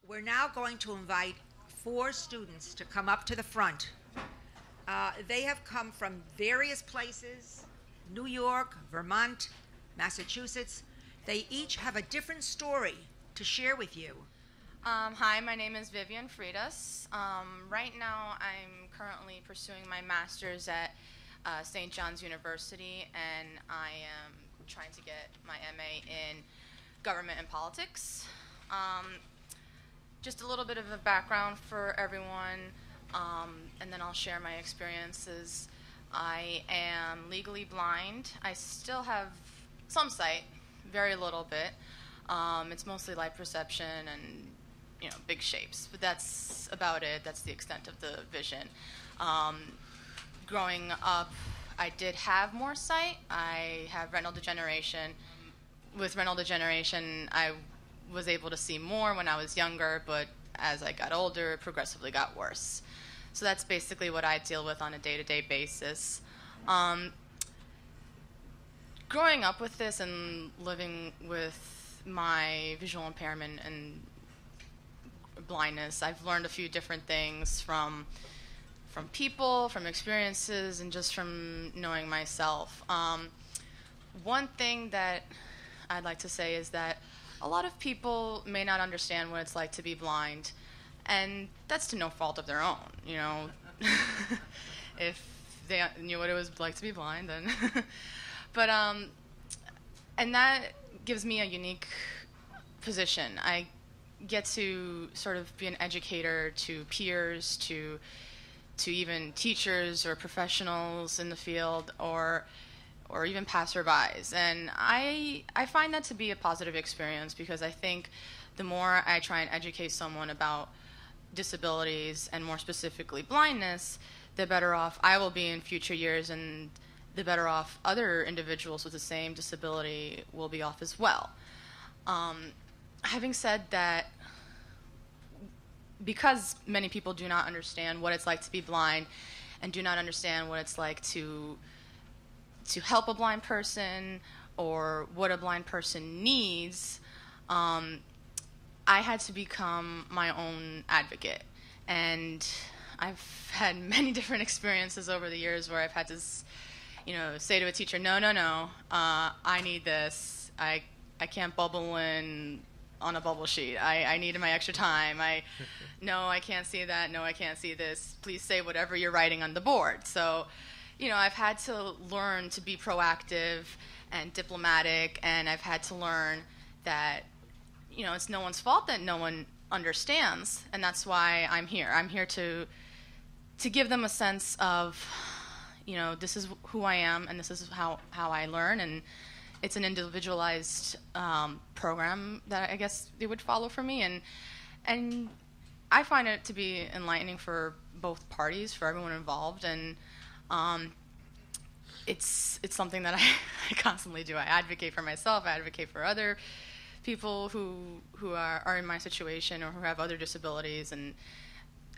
We're now going to invite 4 students to come up to the front. They have come from various places, New York, Vermont, Massachusetts. They each have a different story to share with you. Hi, my name is Vivian Fridas. Right now I'm currently pursuing my master's at St. John's University, and I am trying to get my MA in government and politics. Just a little bit of a background for everyone, and then I'll share my experiences. I am legally blind. I still have some sight, very little bit. It's mostly light perception and big shapes, but that's about it. That's the extent of the vision. Growing up, I did have more sight. I have retinal degeneration. With retinal degeneration, I was able to see more when I was younger, but as I got older, it progressively got worse. So that's basically what I deal with on a day-to-day basis. Growing up with this and living with my visual impairment and blindness, I've learned a few different things from people, from experiences, and just from knowing myself. One thing that I'd like to say is that a lot of people may not understand what it's like to be blind, and that's to no fault of their own. If they knew what it was like to be blind, then. But and that gives me a unique position. I get to sort of be an educator to peers, to even teachers or professionals in the field, or even passerbys. And I find that to be a positive experience, because I think the more I try and educate someone about disabilities, and more specifically blindness, the better off I will be in future years, and the better off other individuals with the same disability will be off as well. Having said that, because many people do not understand what it's like to be blind, and do not understand what it's like to help a blind person, or what a blind person needs, I had to become my own advocate. And I've had many different experiences over the years where I've had to say to a teacher, no, I need this. I can't bubble in on a bubble sheet. I need my extra time. No, I can't see that. No, I can't see this. Please say whatever you're writing on the board. So, I've had to learn to be proactive and diplomatic, and I've had to learn that, it's no one's fault that no one understands, and that's why I'm here. I'm here to give them a sense of, this is who I am, and this is how I learn, and it's an individualized program that I guess they would follow for me, and I find it to be enlightening for both parties, for everyone involved, and it's something that I constantly do. I advocate for myself. I advocate for other people who are in my situation, or who have other disabilities. And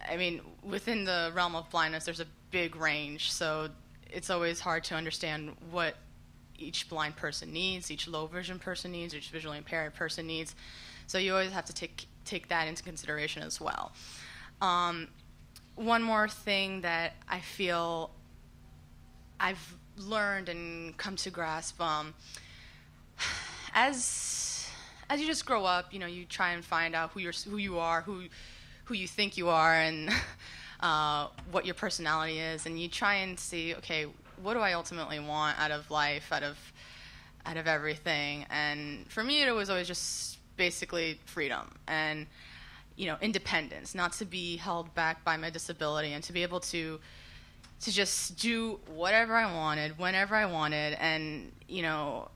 I mean, within the realm of blindness, there's a big range, so it's always hard to understand what each blind person needs, each low vision person needs, each visually impaired person needs. So you always have to take that into consideration as well. One more thing that I feel I've learned and come to grasp, as you just grow up, you try and find out who you are, who you think you are, and what your personality is, and you try and see, okay, what do I ultimately want out of life, out of everything? And for me, it was always just basically freedom and independence, not to be held back by my disability, and to be able to just do whatever I wanted, whenever I wanted, and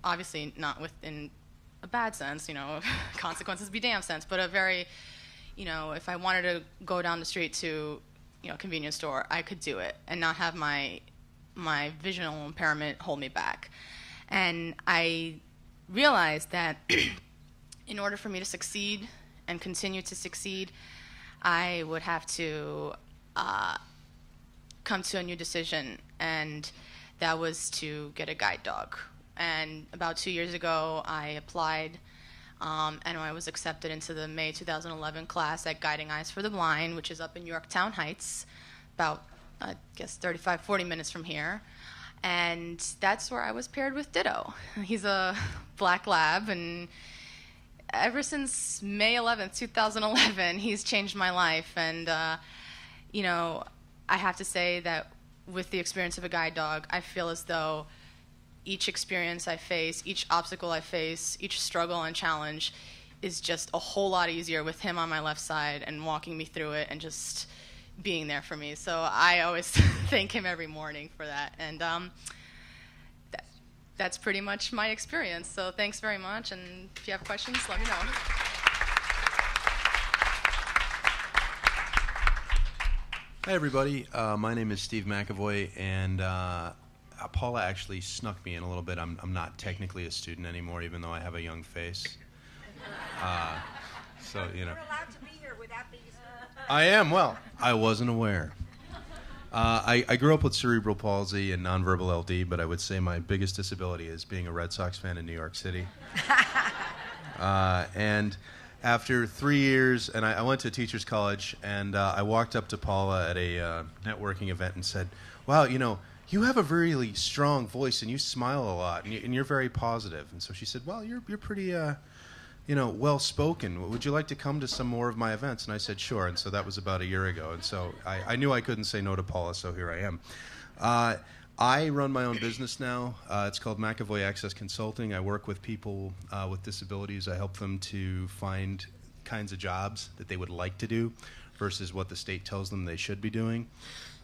obviously not within a bad sense, consequences be damn sense, but a very, if I wanted to go down the street to a convenience store, I could do it and not have my visual impairment hold me back. And I realized that in order for me to succeed and continue to succeed, I would have to come to a new decision, and that was to get a guide dog. And about 2 years ago, I applied And I was accepted into the May 2011 class at Guiding Eyes for the Blind, which is up in Yorktown Heights, about, I guess, 35, 40 minutes from here. And that's where I was paired with Ditto. He's a black lab, and ever since May 11th, 2011, he's changed my life. And, you know, I have to say that with the experience of a guide dog, I feel as though each experience I face, each obstacle I face, each struggle and challenge is just a whole lot easier with him on my left side and walking me through it and just being there for me. So I always thank him every morning for that. And that's pretty much my experience. So thanks very much. And if you have questions, let me know. Hi, everybody. My name is Steve McEvoy, and Paula actually snuck me in a little bit. I'm not technically a student anymore, even though I have a young face. So, you know. You're allowed to be here without these. I am. Well, I wasn't aware. I grew up with cerebral palsy and nonverbal LD, but I would say my biggest disability is being a Red Sox fan in New York City. And after 3 years, and I went to teachers college, and I walked up to Paula at a networking event and said, wow, you know, you have a really strong voice and you smile a lot and you're very positive. And so she said, well, you're pretty, you know, well-spoken. Would you like to come to some more of my events? And I said, sure. And so that was about a year ago. And so I knew I couldn't say no to Paula, so here I am. I run my own business now. It's called McEvoy Access Consulting. I work with people with disabilities. I help them to find kinds of jobs that they would like to do versus what the state tells them they should be doing.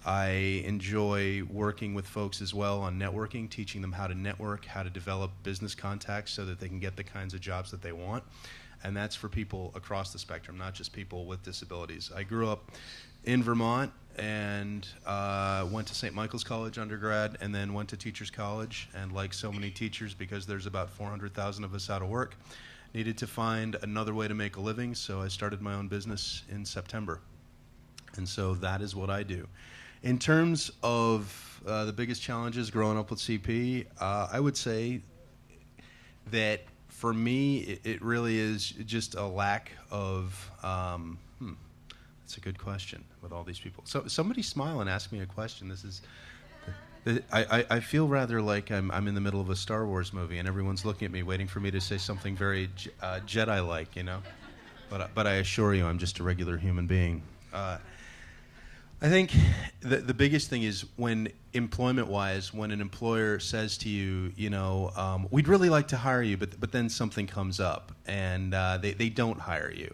I enjoy working with folks as well on networking, teaching them how to network, how to develop business contacts so that they can get the kinds of jobs that they want. And that's for people across the spectrum, not just people with disabilities. I grew up in Vermont and went to St. Michael's College undergrad and then went to Teachers College. And like so many teachers, because there's about 400,000 of us out of work, needed to find another way to make a living. So I started my own business in September. And so that is what I do. In terms of the biggest challenges growing up with CP, I would say that for me, it really is just a lack of, that's a good question with all these people. So somebody smile and ask me a question. This is, I feel rather like I'm in the middle of a Star Wars movie and everyone's looking at me waiting for me to say something very Jedi-like, you know? But I assure you I'm just a regular human being. I think the biggest thing is when employment-wise, when an employer says to you, you know, we'd really like to hire you, but then something comes up and they don't hire you.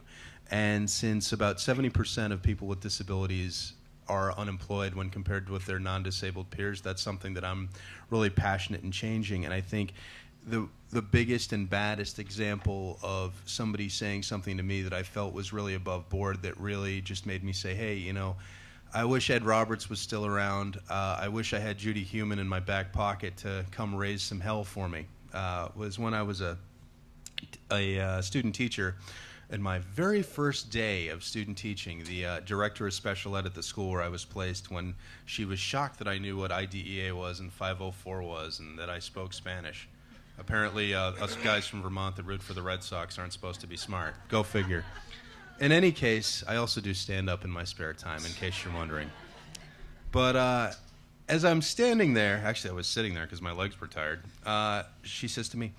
And since about 70% of people with disabilities are unemployed when compared with their non-disabled peers, that's something that I'm really passionate in changing. And I think the biggest and baddest example of somebody saying something to me that I felt was really above board that really just made me say, hey, you know, I wish Ed Roberts was still around. I wish I had Judy Heumann in my back pocket to come raise some hell for me. Was when I was a student teacher. And my very first day of student teaching, the director of special ed at the school where I was placed, when she was shocked that I knew what IDEA was and 504 was and that I spoke Spanish. Apparently, us guys from Vermont that root for the Red Sox aren't supposed to be smart. Go figure. In any case, I also do stand-up in my spare time, in case you're wondering. But as I'm standing there, actually I was sitting there because my legs were tired, she says to me,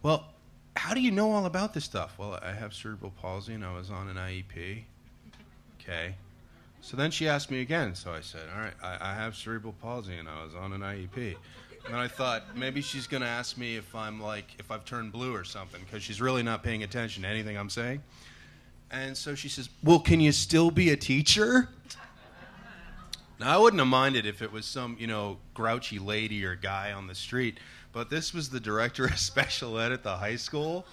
well, how do you know all about this stuff? Well, I have cerebral palsy and I was on an IEP. Okay. So then she asked me again. So I said, all right, I have cerebral palsy and I was on an IEP. And I thought maybe she's going to ask me if I've turned blue or something, because she's really not paying attention to anything I'm saying. And so she says, well, can you still be a teacher? Now, I wouldn't have minded if it was some, you know, grouchy lady or guy on the street, but this was the director of special ed at the high school.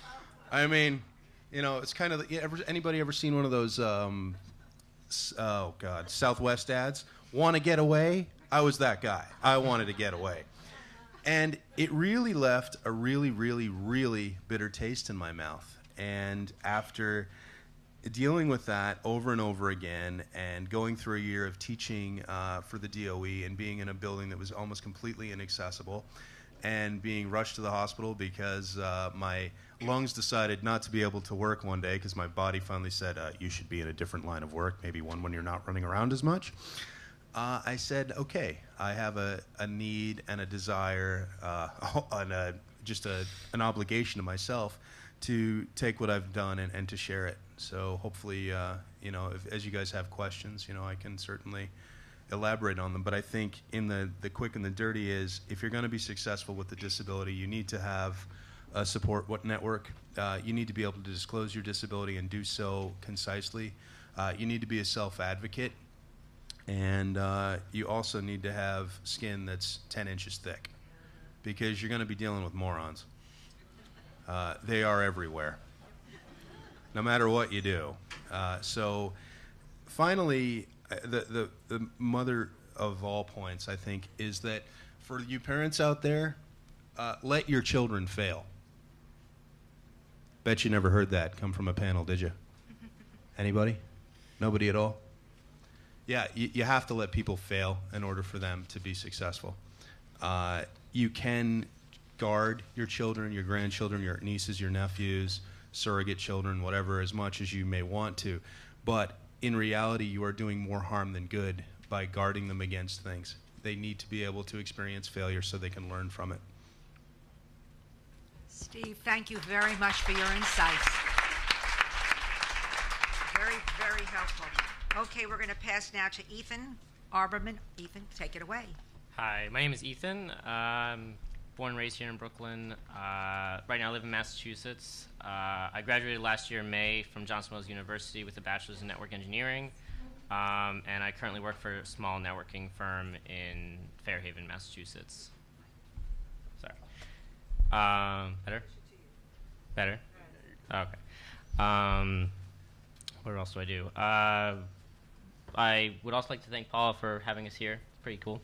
I mean, you know, it's kind of, anybody ever seen one of those, Southwest ads? Want to get away? I was that guy. I wanted to get away. And it really left a really, really, really bitter taste in my mouth. And after dealing with that over and over again and going through a year of teaching for the DOE and being in a building that was almost completely inaccessible and being rushed to the hospital because my lungs decided not to be able to work one day because my body finally said, you should be in a different line of work, maybe one when you're not running around as much. I said, okay, I have a need and a desire and just an obligation to myself to take what I've done and to share it. So hopefully, as you guys have questions, I can certainly elaborate on them. But I think in the quick and the dirty is, if you're going to be successful with the disability, you need to have a support network. You need to be able to disclose your disability and do so concisely. You need to be a self-advocate. And you also need to have skin that's 10 inches thick, because you're going to be dealing with morons. They are everywhere, no matter what you do. So finally, the mother of all points, I think, is that for you parents out there, let your children fail. Bet you never heard that come from a panel, did you? Anybody? Nobody at all? Yeah, you have to let people fail in order for them to be successful. You can guard your children, your grandchildren, your nieces, your nephews, surrogate children, whatever, as much as you may want to. But in reality, you are doing more harm than good by guarding them against things. They need to be able to experience failure so they can learn from it. Steve, thank you very much for your insights. Very, very helpful. Okay, we're going to pass now to Ethan Arberman. Ethan, take it away. Hi, my name is Ethan. Born and raised here in Brooklyn. Right now I live in Massachusetts. I graduated last year in May from Johnson Wales University with a bachelor's in network engineering. And I currently work for a small networking firm in Fairhaven, Massachusetts. Sorry. Better? Better? Okay. What else do I do? I would also like to thank Paula for having us here. Pretty cool.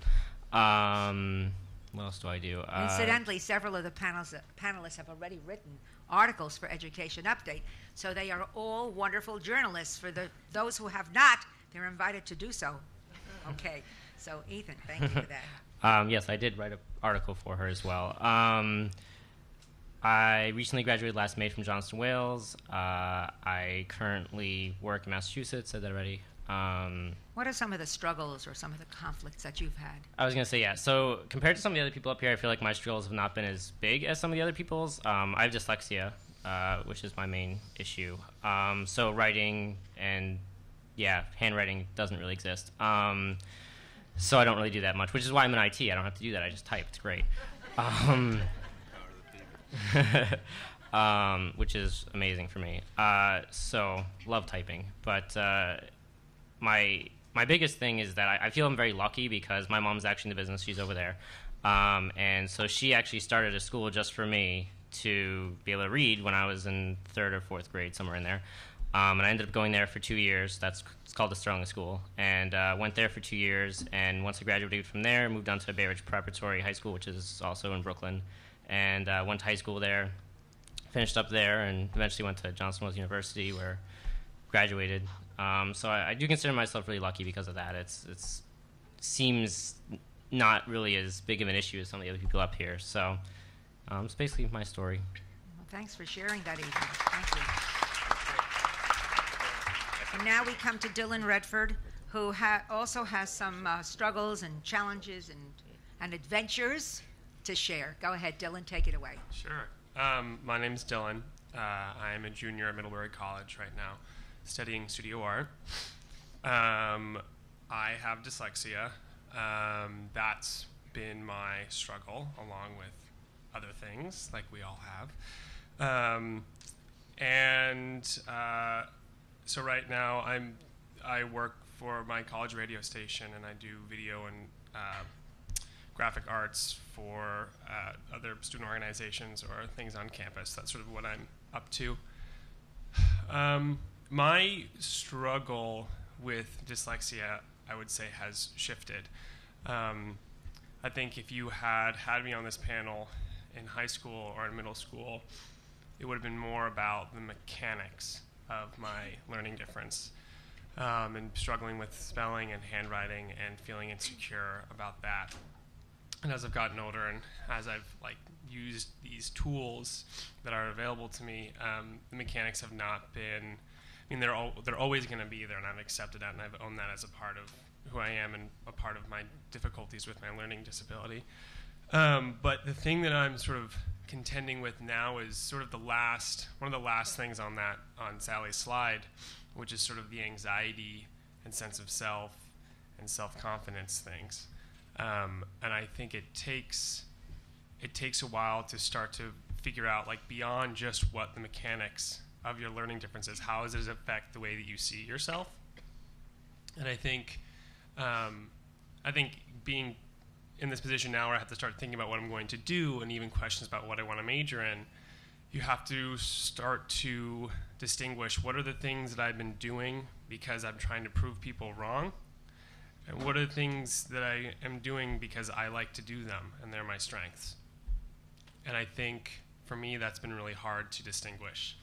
What else do I do? Incidentally, several of the panelists have already written articles for Education Update, so they are all wonderful journalists. For those who have not, they're invited to do so. Okay, so Ethan, thank you for that. Yes, I did write an article for her as well. I recently graduated last May from Johnson Wales. I currently work in Massachusetts, said that already. What are some of the struggles or some of the conflicts that you've had? I was going to say, yeah. So compared to some of the other people up here, I feel like my struggles have not been as big as some of the other people's. I have dyslexia, which is my main issue. So writing and, handwriting doesn't really exist. So I don't really do that much, which is why I'm in IT. I don't have to do that. I just type. It's great. Which is amazing for me. So love typing. But my biggest thing is that I feel I'm very lucky because my mom's actually in the business. She's over there. And so she actually started a school just for me to be able to read when I was in 3rd or 4th grade, somewhere in there. And I ended up going there for 2 years. It's called the Sterling School. And went there for 2 years. And once I graduated from there, moved on to Bay Ridge Preparatory High School, which is also in Brooklyn. And went to high school there, finished up there, and eventually went to Johnson Wales University, where graduated. So I do consider myself really lucky because of that. It seems not really as big of an issue as some of the other people up here. So it's basically my story. Well, thanks for sharing that, Ethan. Thank you. And now we come to Dylan Redford, who also has some struggles and challenges and adventures to share. Go ahead, Dylan, take it away. Sure. My name is Dylan. I am a junior at Middlebury College right now, studying studio art. I have dyslexia. That's been my struggle, along with other things, like we all have. So right now I work for my college radio station, and I do video and graphic arts for other student organizations or things on campus. That's sort of what I'm up to. My struggle with dyslexia, I would say, has shifted. I think if you had me on this panel in high school or in middle school, it would have been more about the mechanics of my learning difference, and struggling with spelling and handwriting and feeling insecure about that. And as I've gotten older and as I've used these tools that are available to me, the mechanics have not been, they're always going to be there, and I've accepted that, and I've owned that as a part of who I am and a part of my difficulties with my learning disability. But the thing that I'm sort of contending with now is sort of one of the last things on Sally's slide, which is sort of the anxiety and sense of self and self-confidence things. And I think it takes a while to start to figure out, beyond just what the mechanics of your learning difference is, how does it affect the way that you see yourself? And I think being in this position now where I have to start thinking about what I'm going to do, and even questions about what I want to major in, you have to start to distinguish what are the things that I've been doing because I'm trying to prove people wrong, and what are the things that I am doing because I like to do them and they're my strengths. And I think for me that's been really hard to distinguish,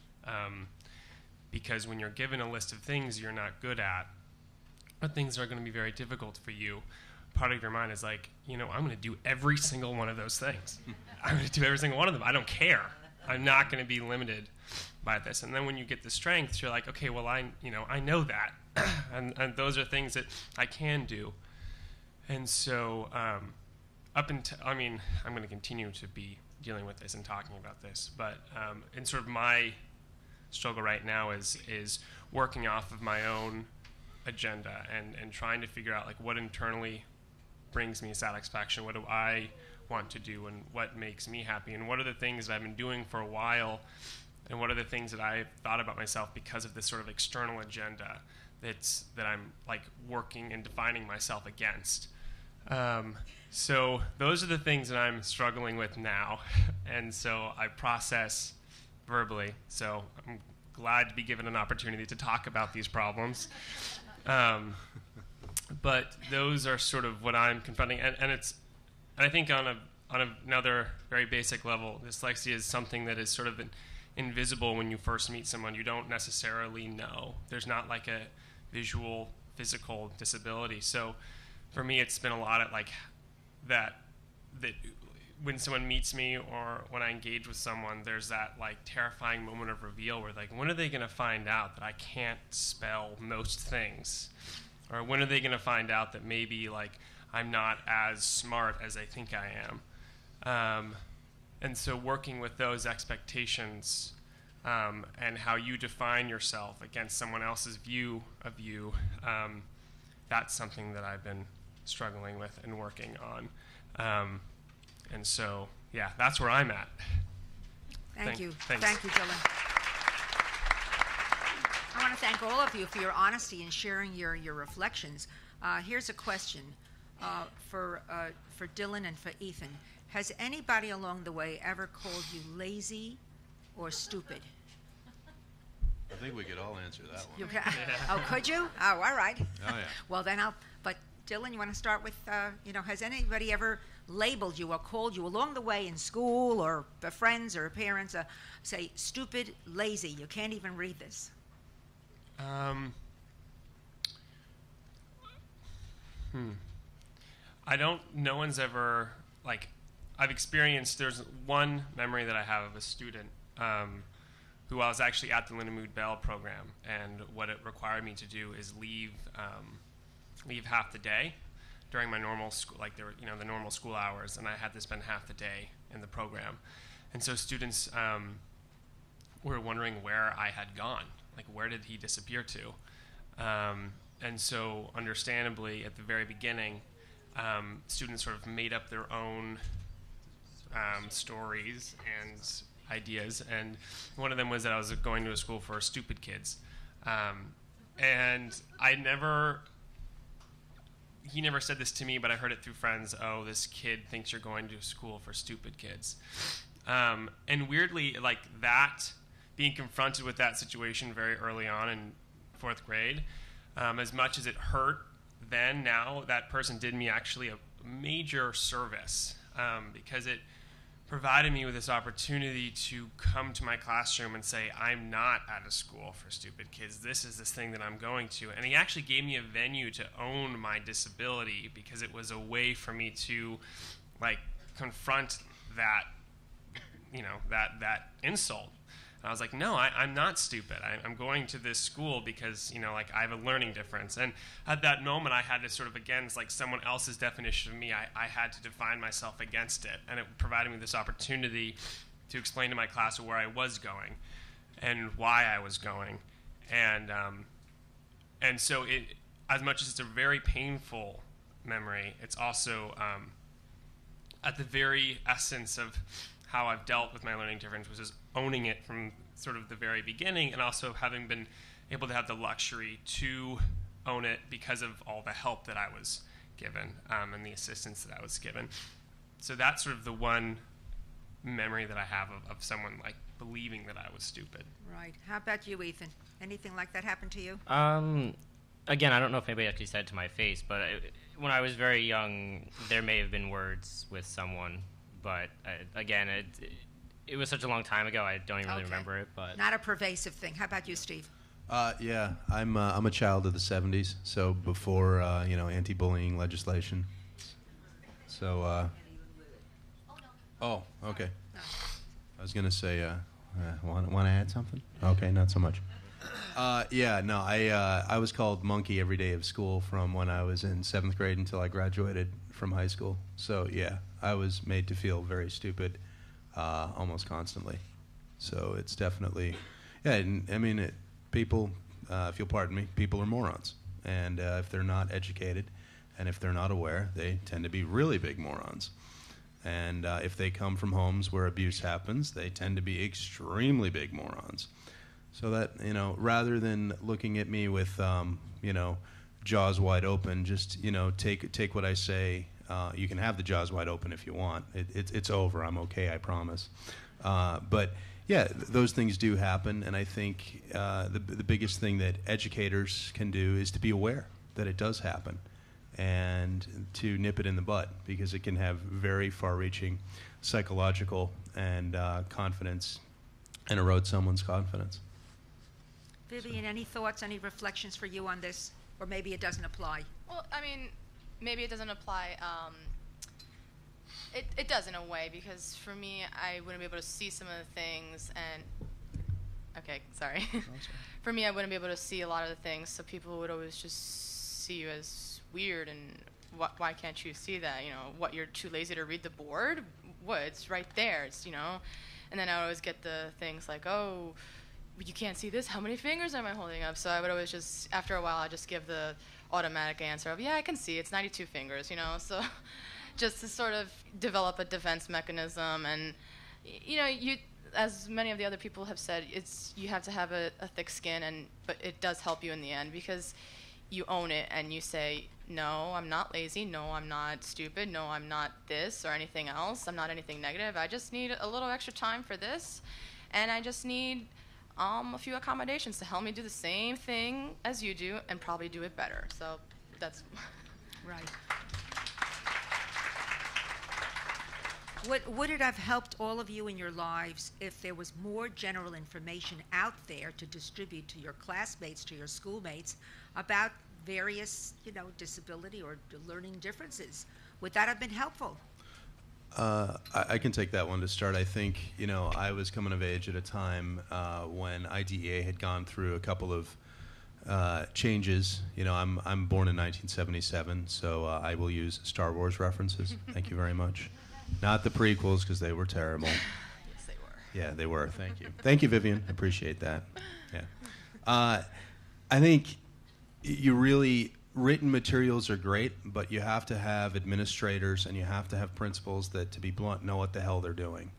because when you're given a list of things you're not good at, or things that are going to be very difficult for you, part of your mind is I'm going to do every single one of those things. I'm going to do every single one of them. I don't care. I'm not going to be limited by this. And then when you get the strengths, you're like, okay, well, I know that. and those are things that I can do. And so I'm going to continue to be dealing with this and talking about this. But and sort of my struggle right now is working off of my own agenda and trying to figure out what internally brings me satisfaction, what do I want to do, and what makes me happy, and what are the things that I've been doing for a while, and what are the things that I've thought about myself because of this sort of external agenda that I'm working and defining myself against. So those are the things that I'm struggling with now, and so I process verbally. So I'm glad to be given an opportunity to talk about these problems. But those are sort of what I'm confronting, and I think on another very basic level, dyslexia is something that is sort of invisible when you first meet someone. You don't necessarily know. There's not a visual, physical disability. So for me, it's been a lot of that when someone meets me or when I engage with someone, there's that terrifying moment of reveal where when are they going to find out that I can't spell most things? Or when are they going to find out that maybe I'm not as smart as I think I am? And so working with those expectations and how you define yourself against someone else's view of you, that's something that I've been struggling with and working on. And so, yeah, that's where I'm at. Thank you. Thanks. Thank you, Dylan. I want to thank all of you for your honesty and sharing your reflections. Here's a question for Dylan and for Ethan. Has anybody along the way ever called you lazy or stupid? I think we could all answer that one. You can, oh, could you? Oh, all right. Oh, yeah. Well, then but Dylan, you want to start with, has anybody ever labeled you or called you along the way in school or friends or parents, say, stupid, lazy, you can't even read this? No one's ever, I've experienced, there's one memory that I have of a student who I was actually at the Lindamood-Bell program, and what it required me to do is leave half the day during my normal school, the normal school hours, and I had to spend half the day in the program. And so students were wondering where I had gone. Where did he disappear to? And so, understandably, at the very beginning, students sort of made up their own stories and ideas. And one of them was that I was going to a school for stupid kids. And he never said this to me, but I heard it through friends. Oh, this kid thinks you're going to school for stupid kids. And weirdly, that, being confronted with that situation very early on in 4th grade, as much as it hurt then, now that person did me actually a major service, because it provided me with this opportunity to come to my classroom and say, I'm not at a school for stupid kids. This is this thing that I'm going to. And he actually gave me a venue to own my disability, because it was a way for me to like confront that, that insult. And I was like, no, I'm not stupid. I'm going to this school because, like I have a learning difference. And at that moment, I had to sort of, again, it's like someone else's definition of me. I had to define myself against it. And it provided me this opportunity to explain to my class where I was going and why I was going. And so as much as it's a very painful memory, it's also at the very essence of how I've dealt with my learning difference, was just owning it from sort of the very beginning, and also having been able to have the luxury to own it because of all the help that I was given and the assistance that I was given. So that's sort of the one memory that I have of someone like believing that I was stupid. Right. How about you, Ethan? Anything like that happen to you? Again, I don't know if anybody actually said it to my face, but when I was very young, there may have been words with someone, but again, it was such a long time ago, I don't even really remember it. But not a pervasive thing. How about you, Steve? Yeah, I'm a child of the '70s, so before anti-bullying legislation. So, oh, okay. I was gonna say, want to add something? Okay, not so much. I was called monkey every day of school from when I was in 7th grade until I graduated from high school. So yeah, I was made to feel very stupid almost constantly. So it's definitely, people, if you'll pardon me, people are morons. And if they're not educated and if they're not aware, they tend to be really big morons. And if they come from homes where abuse happens, they tend to be extremely big morons. So that, rather than looking at me with, jaws wide open, just, take what I say. You can have the jaws wide open if you want. It's over. I'm okay, I promise. But, yeah, those things do happen. And I think the biggest thing that educators can do is to be aware that it does happen and to nip it in the bud, because it can have very far-reaching psychological and confidence and erode someone's confidence. Vivian, any thoughts, any reflections for you on this? Or maybe it doesn't apply? Well, maybe it doesn't apply. It does in a way, because for me, I wouldn't be able to see some of the things, and okay, sorry. For me, I wouldn't be able to see a lot of the things, so people would always just see you as weird, and why can't you see that? What, you're too lazy to read the board? What, it's right there, and then I would always get the things like, oh, you can't see this? How many fingers am I holding up? So I would always just, after a while, I'd just give the automatic answer of, yeah, I can see, it's 92 fingers, so just to sort of develop a defense mechanism. And, you, as many of the other people have said, you have to have a thick skin, but it does help you in the end, because you own it and you say, no, I'm not lazy, no, I'm not stupid, no, I'm not this or anything else, I'm not anything negative, I just need a little extra time for this, and I just need a few accommodations to help me do the same thing as you do and probably do it better. So that's right. Would it have helped all of you in your lives if there was more general information out there to distribute to your classmates, to your schoolmates, about various, disability or learning differences? Would that have been helpful? I can take that one to start. I think, I was coming of age at a time when IDEA had gone through a couple of changes. I'm born in 1977, so I will use Star Wars references. Thank you very much. Not the prequels, because they were terrible. Yes, they were. Yeah, they were. Thank you. Thank you, Vivian. I appreciate that. Yeah. I think written materials are great, but you have to have administrators and you have to have principals that, to be blunt, know what the hell they're doing.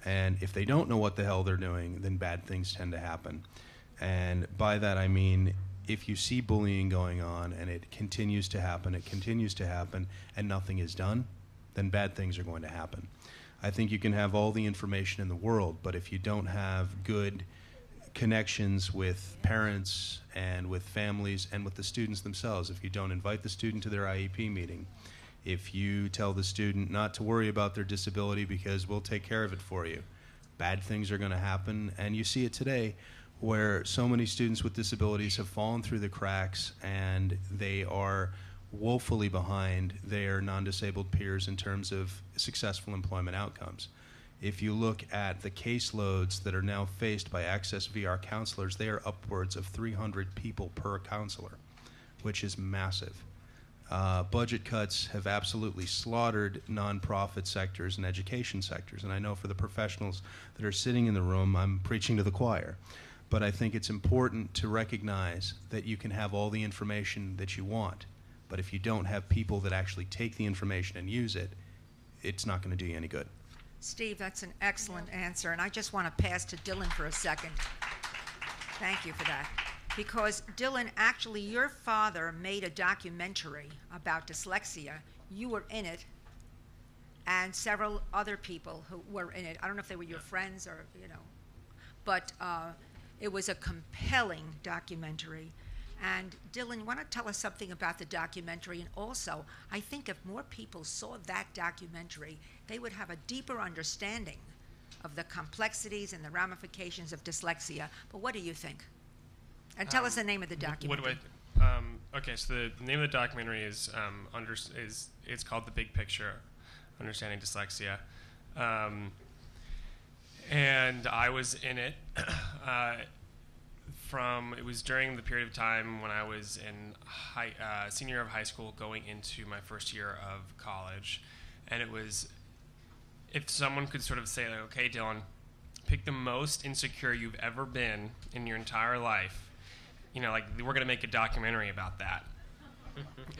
And if they don't know what the hell they're doing, then bad things tend to happen. And by that I mean, if you see bullying going on and it continues to happen, and nothing is done, then bad things are going to happen. I think you can have all the information in the world, but if you don't have good connections with parents and with families and with the students themselves, if you don't invite the student to their IEP meeting, if you tell the student not to worry about their disability because we'll take care of it for you, bad things are going to happen. And you see it today, where so many students with disabilities have fallen through the cracks and they are woefully behind their non-disabled peers in terms of successful employment outcomes. If you look at the caseloads that are now faced by Access VR counselors, they are upwards of 300 people per counselor, which is massive. Budget cuts have absolutely slaughtered nonprofit sectors and education sectors. And I know for the professionals that are sitting in the room, I'm preaching to the choir. But I think it's important to recognize that you can have all the information that you want. But if you don't have people that actually take the information and use it, it's not going to do you any good. Steve, that's an excellent answer. And I just want to pass to Dylan for a second. Thank you for that. Because, Dylan, actually, your father made a documentary about dyslexia. You were in it, and several other people who were in it. I don't know if they were your friends or, but it was a compelling documentary. And, Dylan, you want to tell us something about the documentary? And also, I think if more people saw that documentary, they would have a deeper understanding of the complexities and the ramifications of dyslexia. But what do you think? And tell us the name of the documentary. Okay, so the name of the documentary is it's called The Big Picture, Understanding Dyslexia. And I was in it it was during the period of time when I was in senior year of high school going into my first year of college. And it was, if someone could sort of say, like, okay, Dylan, pick the most insecure you've ever been in your entire life, like we're going to make a documentary about that.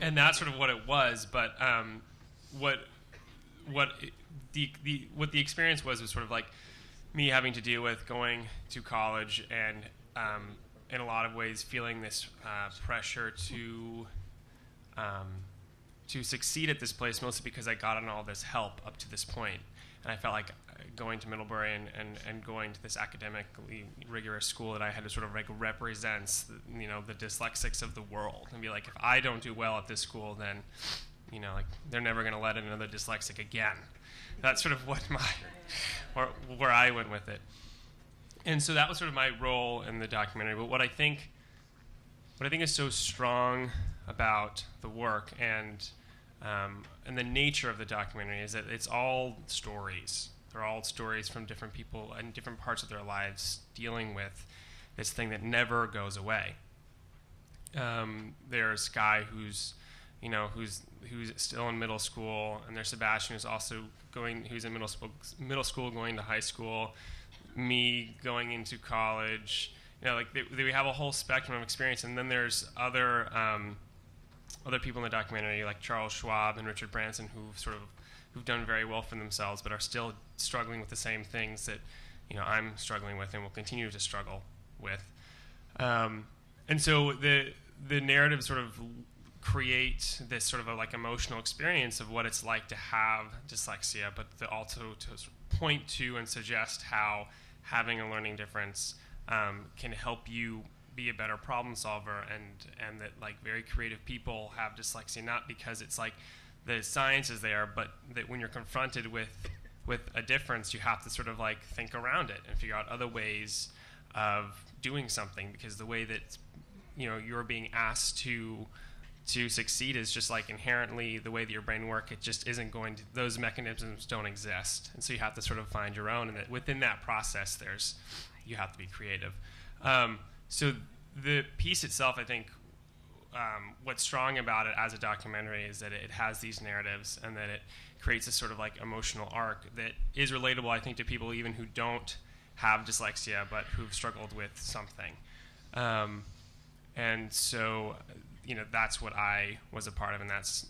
And that's sort of what it was. But what the experience was sort of like me having to deal with going to college and in a lot of ways feeling this pressure to succeed at this place, mostly because I gotten all this help up to this point. And I felt like going to Middlebury and going to this academically rigorous school that I had to sort of like represents, the dyslexics of the world, and be like, if I don't do well at this school, then, like they're never going to let in another dyslexic again. That's sort of what where I went with it. And so that was sort of my role in the documentary. But what I think is so strong about the work and the nature of the documentary is that it's all stories. They're all stories from different people in different parts of their lives dealing with this thing that never goes away. There's Guy who's still in middle school, and there's Sebastian who's in middle school going to high school, me going into college. We have a whole spectrum of experience, and then there's other people in the documentary like Charles Schwab and Richard Branson who've done very well for themselves, but are still struggling with the same things that I'm struggling with and will continue to struggle with. And so the narrative sort of create this sort of like emotional experience of what it's like to have dyslexia, but also to point to and suggest how having a learning difference can help you be a better problem solver, and that like very creative people have dyslexia not because it's like the science is there, but that when you're confronted with a difference, you have to sort of like think around it and figure out other ways of doing something, because the way that you're being asked to succeed is just like inherently the way that your brain works. It just isn't going to, those mechanisms don't exist, and so you have to sort of find your own, and that within that process you have to be creative. So the piece itself, I think, what's strong about it as a documentary is that it has these narratives, and that it creates this sort of like emotional arc that is relatable, I think, to people even who don't have dyslexia but who've struggled with something. And so, that's what I was a part of, and that's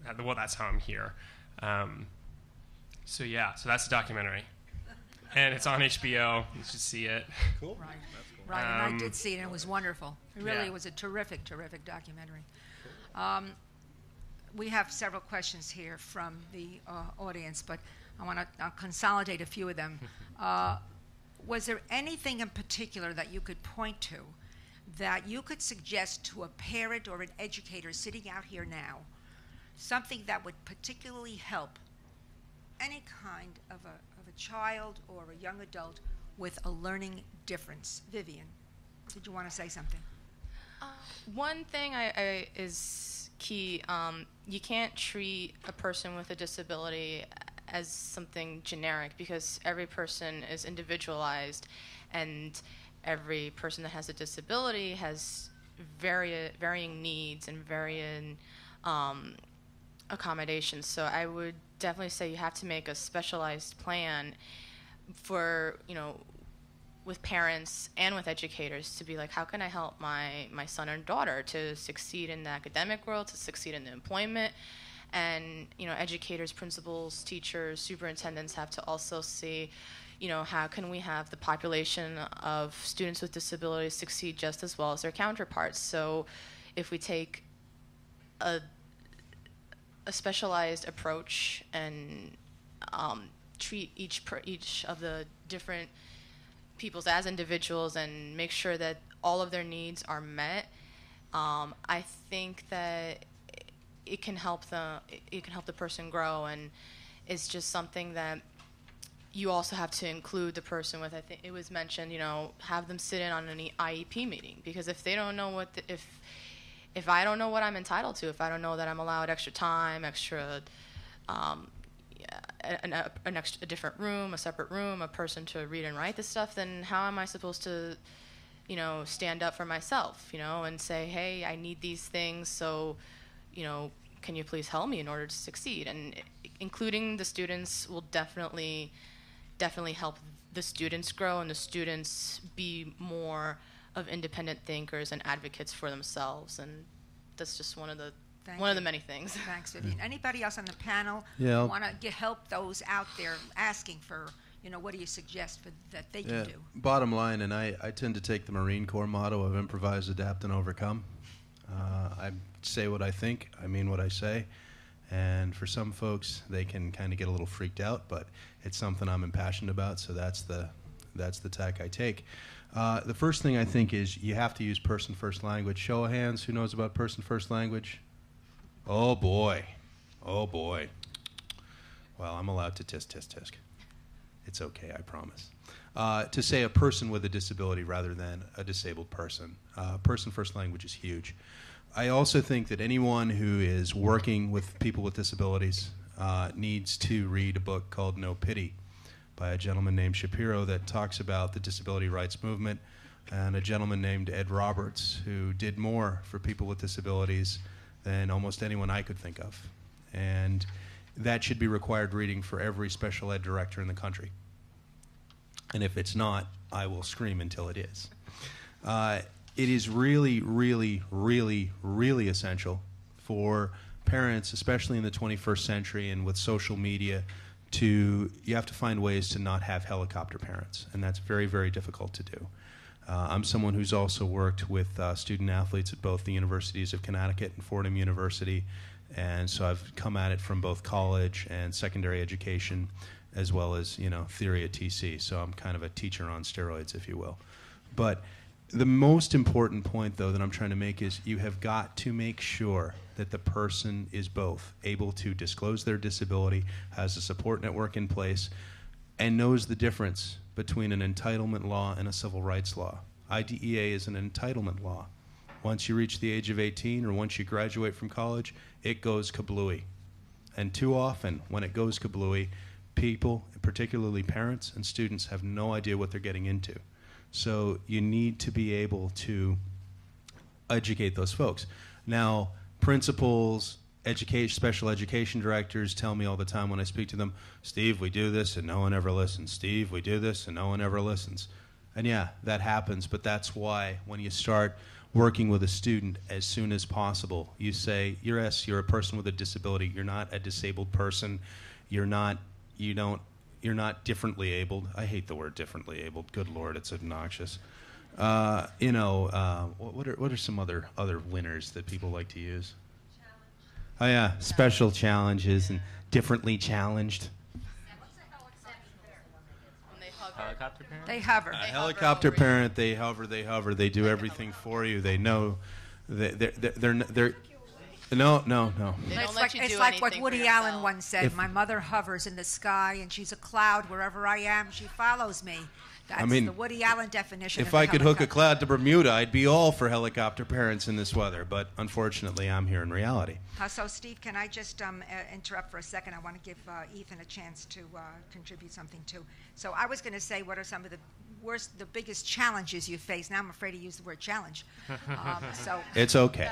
that's how I'm here. So that's the documentary, and it's on HBO. You should see it. Cool. Right. Right, and I did see it, and it was wonderful. It was a terrific, terrific documentary. We have several questions here from the audience, but I want to consolidate a few of them. Was there anything in particular that you could point to that you could suggest to a parent or an educator sitting out here now, something that would particularly help any kind of a child or a young adult with a learning difference? Vivian, did you want to say something? One thing is key. You can't treat a person with a disability as something generic, because every person is individualized, and every person that has a disability has varying needs and varying accommodations. So I would definitely say you have to make a specialized plan for, with parents and with educators, to be like, how can I help my son and daughter to succeed in the academic world, to succeed in the employment? And, educators, principals, teachers, superintendents have to also see, how can we have the population of students with disabilities succeed just as well as their counterparts? So if we take a specialized approach and treat each of the different peoples as individuals and make sure that all of their needs are met, I think that it can help the person grow. And it's just something that you also have to include the person with. I think it was mentioned, have them sit in on an IEP meeting, because if they don't know if I don't know what I'm entitled to, if I don't know that I'm allowed extra time, a different room, a separate room, a person to read and write this stuff, then how am I supposed to, stand up for myself, and say, hey, I need these things, so, can you please help me in order to succeed? And including the students will definitely help the students grow, and the students be more of independent thinkers and advocates for themselves. And that's just one of the many things. Thanks, Vivian. Anybody else on the panel want to help those out there asking for, what do you suggest that they can do? Bottom line, and I tend to take the Marine Corps motto of improvise, adapt, and overcome. I say what I think, I mean what I say. And for some folks, they can kind of get a little freaked out, but it's something I'm impassioned about, so that's the tack I take. The first thing I think is you have to use person-first language. Show of hands, who knows about person-first language? Oh boy. Oh boy. Well, I'm allowed to tisk. It's okay, I promise. To say a person with a disability rather than a disabled person. Person-first language is huge. I also think that anyone who is working with people with disabilities needs to read a book called No Pity by a gentleman named Shapiro that talks about the disability rights movement, and a gentleman named Ed Roberts who did more for people with disabilities than almost anyone I could think of. And that should be required reading for every special ed director in the country. And if it's not, I will scream until it is. It is really, really, really, really essential for parents, especially in the 21st century and with social media, you have to find ways to not have helicopter parents, and that's very, very difficult to do. I'm someone who's also worked with student athletes at both the universities of Connecticut and Fordham University, and so I've come at it from both college and secondary education, as well as theory at TC. So I'm kind of a teacher on steroids, if you will. But the most important point, though, that I'm trying to make is you have got to make sure that the person is both able to disclose their disability, has a support network in place, and knows the difference between an entitlement law and a civil rights law. IDEA is an entitlement law. Once you reach the age of 18 or once you graduate from college, it goes kablooey. And too often, when it goes kablooey, people, particularly parents and students, have no idea what they're getting into. So you need to be able to educate those folks. Now, principals, special education directors tell me all the time when I speak to them, Steve, we do this and no one ever listens. Steve, we do this and no one ever listens. And yeah, that happens, but that's why when you start working with a student as soon as possible, you say, you're a person with a disability, you're not a disabled person, you're not differently abled. I hate the word differently abled. Good Lord, it's obnoxious. What are some other winners that people like to use? Oh yeah, special challenges and differently challenged. Helicopter parent? They hover. Helicopter parent, they hover. They do everything for you. They know they're no. It's like what Woody Allen once said. My mother hovers in the sky, and she's a cloud wherever I am. She follows me. That's mean, the Woody Allen definition. If of a I could hook a helicopter. cloud to Bermuda, I'd be all for helicopter parents in this weather. But unfortunately, I'm here in reality. So, Steve, can I just interrupt for a second? I want to give Ethan a chance to contribute something too. So, I was going to say, what are some of the biggest challenges you face? Now, I'm afraid to use the word challenge. It's okay.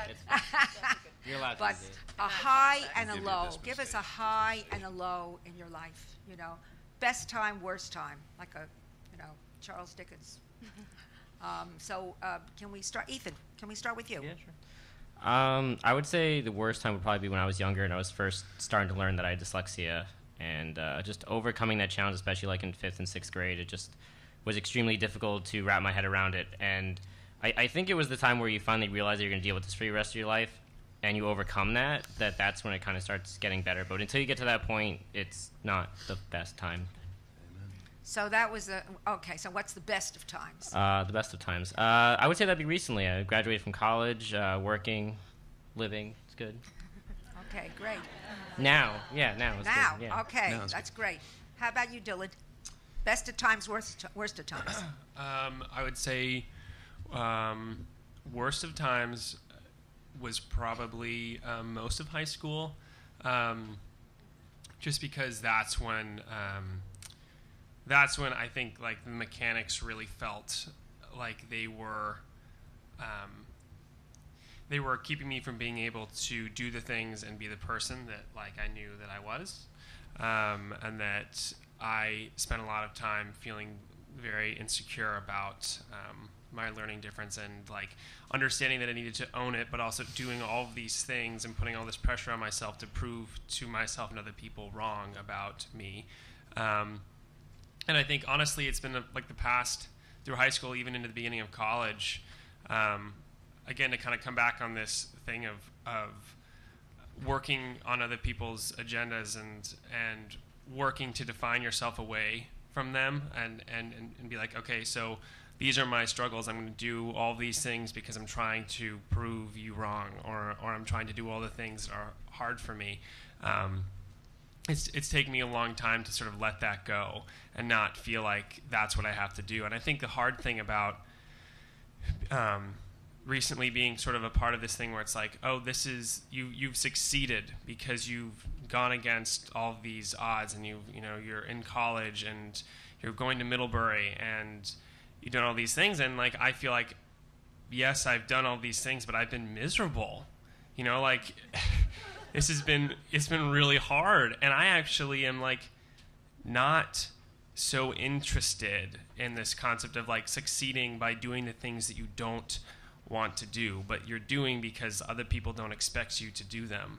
You're allowed But to use it. a high and a low. Give us a high and a low in your life. You know, best time, worst time, like Charles Dickens. Can we start, Ethan? Can we start with you? Yeah, sure. I would say the worst time would probably be when I was younger and I was first starting to learn that I had dyslexia, and just overcoming that challenge, especially like in 5th and 6th grade, it just was extremely difficult to wrap my head around it. And I think it was the time where you finally realize that you're going to deal with this for the rest of your life, and you overcome that's when it kind of starts getting better. But until you get to that point, it's not the best time. So that was okay. So what's the best of times? The best of times. I would say that'd be recently. I graduated from college, working, living. It's good. Okay, great. Now it's good. Yeah. Okay, Now it's that's great. How about you, Dylan? Best of times, worst of times. I would say worst of times was probably most of high school, just because that's when I think like the mechanics really felt like they were keeping me from being able to do the things and be the person that like I knew that I was, and that I spent a lot of time feeling very insecure about my learning difference, and like understanding that I needed to own it, but also doing all of these things and putting all this pressure on myself to prove to myself and other people wrong about me. And I think, honestly, it's been like the past, through high school, even into the beginning of college, again, to kind of come back on this thing of working on other people's agendas and working to define yourself away from them and be like, okay, so these are my struggles. I'm going to do all these things because I'm trying to prove you wrong, or I'm trying to do all the things that are hard for me. It's taken me a long time to sort of let that go and not feel like that's what I have to do. And I think the hard thing about recently being sort of a part of this thing where it's like, oh, this is you've succeeded because you've gone against all of these odds, and you're in college and you're going to Middlebury and you've done all these things, and like I feel like, yes, I've done all these things, but I've been miserable. Like it's been really hard, and I actually am like not so interested in this concept of like succeeding by doing the things that you don't want to do, but you're doing because other people don't expect you to do them.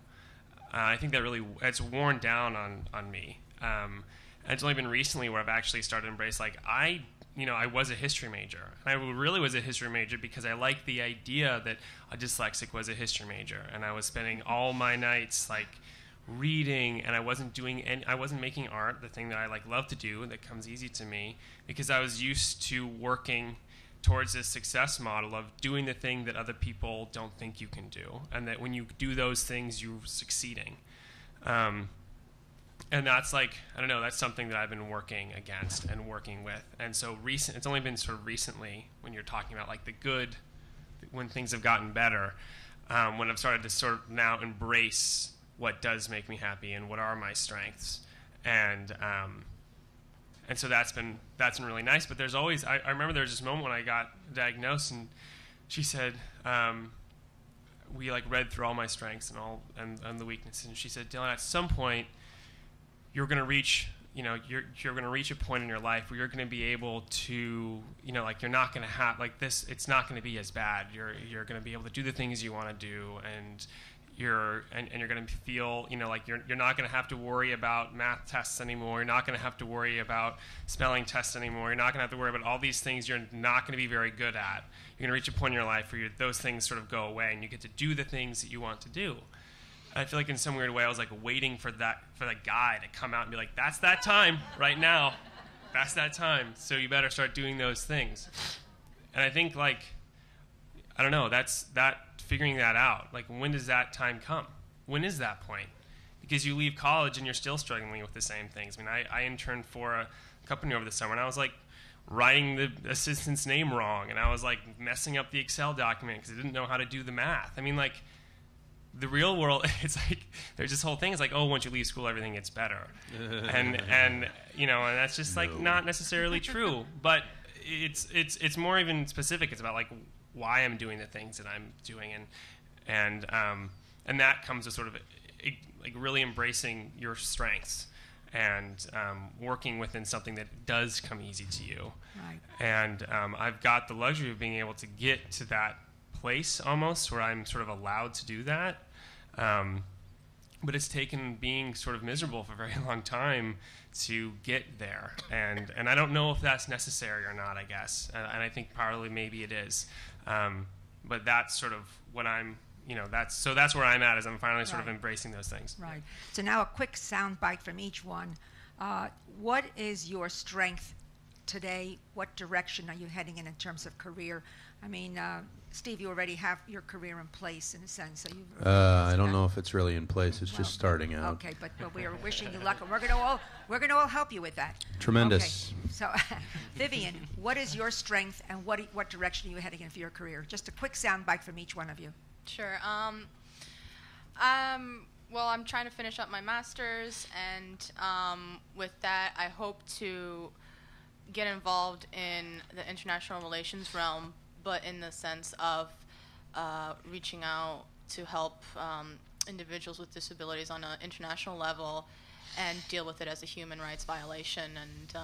I think that really, it's worn down on me. And it's only been recently where I've actually started to embrace, like, I was a history major. And I really was a history major because I liked the idea that a dyslexic was a history major. And I was spending all my nights, like, reading, and I wasn't making art, the thing that I, like, love to do, that comes easy to me, because I was used to working towards this success model of doing the thing that other people don't think you can do, and that when you do those things, you're succeeding. And that's like, I don't know, that's something that I've been working against and working with. And so it's only been sort of recently, when you're talking about like the good, when things have gotten better, when I've started to sort of now embrace what does make me happy and what are my strengths. And so that's been really nice. But there's always, I remember there was this moment when I got diagnosed, and she said, we like read through all my strengths and the weaknesses, and she said, Dylan, at some point you're going to reach, you're going to reach a point in your life where you're going to be able to, like you're not going to have like this. It's not going to be as bad. You're going to be able to do the things you want to do, and you're going to feel, like you're not going to have to worry about math tests anymore. You're not going to have to worry about spelling tests anymore. You're not going to have to worry about all these things you're not going to be very good at. You're going to reach a point in your life where those things sort of go away, and you get to do the things that you want to do. I feel like in some weird way I was like waiting for the guy to come out and be like, that's that time right now. That's that time. So you better start doing those things. And I think like, I don't know, that's figuring that out. Like, when does that time come? When is that point? Because you leave college and you're still struggling with the same things. I mean, I interned for a company over the summer, and I was like, writing the assistant's name wrong, and I was like messing up the Excel document because I didn't know how to do the math. I mean, like, the real world, it's like there's this whole thing. It's like, oh, once you leave school, everything gets better, and you know, and that's just like not necessarily true. But it's more even specific. It's about like why I'm doing the things that I'm doing, and that comes with sort of like really embracing your strengths and working within something that does come easy to you. Right. And I've got the luxury of being able to get to that place almost where I'm sort of allowed to do that. But it's taken being sort of miserable for a very long time to get there. And I don't know if that's necessary or not, I guess. And I think partly maybe it is. But that's sort of what I'm, you know, that's where I'm at, is I'm finally sort of embracing those things. Right. So now a quick sound bite from each one. What is your strength today? What direction are you heading in terms of career? I mean, Steve, you already have your career in place in a sense. So I don't know if it's really in place. It's just starting out. Okay, but we are wishing you luck, and we're going to all help you with that. Tremendous. Okay. So, Vivian, what is your strength, and what direction are you heading in for your career? Just a quick sound bite from each one of you. Sure. Well, I'm trying to finish up my master's, and with that, I hope to get involved in the international relations realm, but in the sense of reaching out to help individuals with disabilities on an international level and deal with it as a human rights violation, and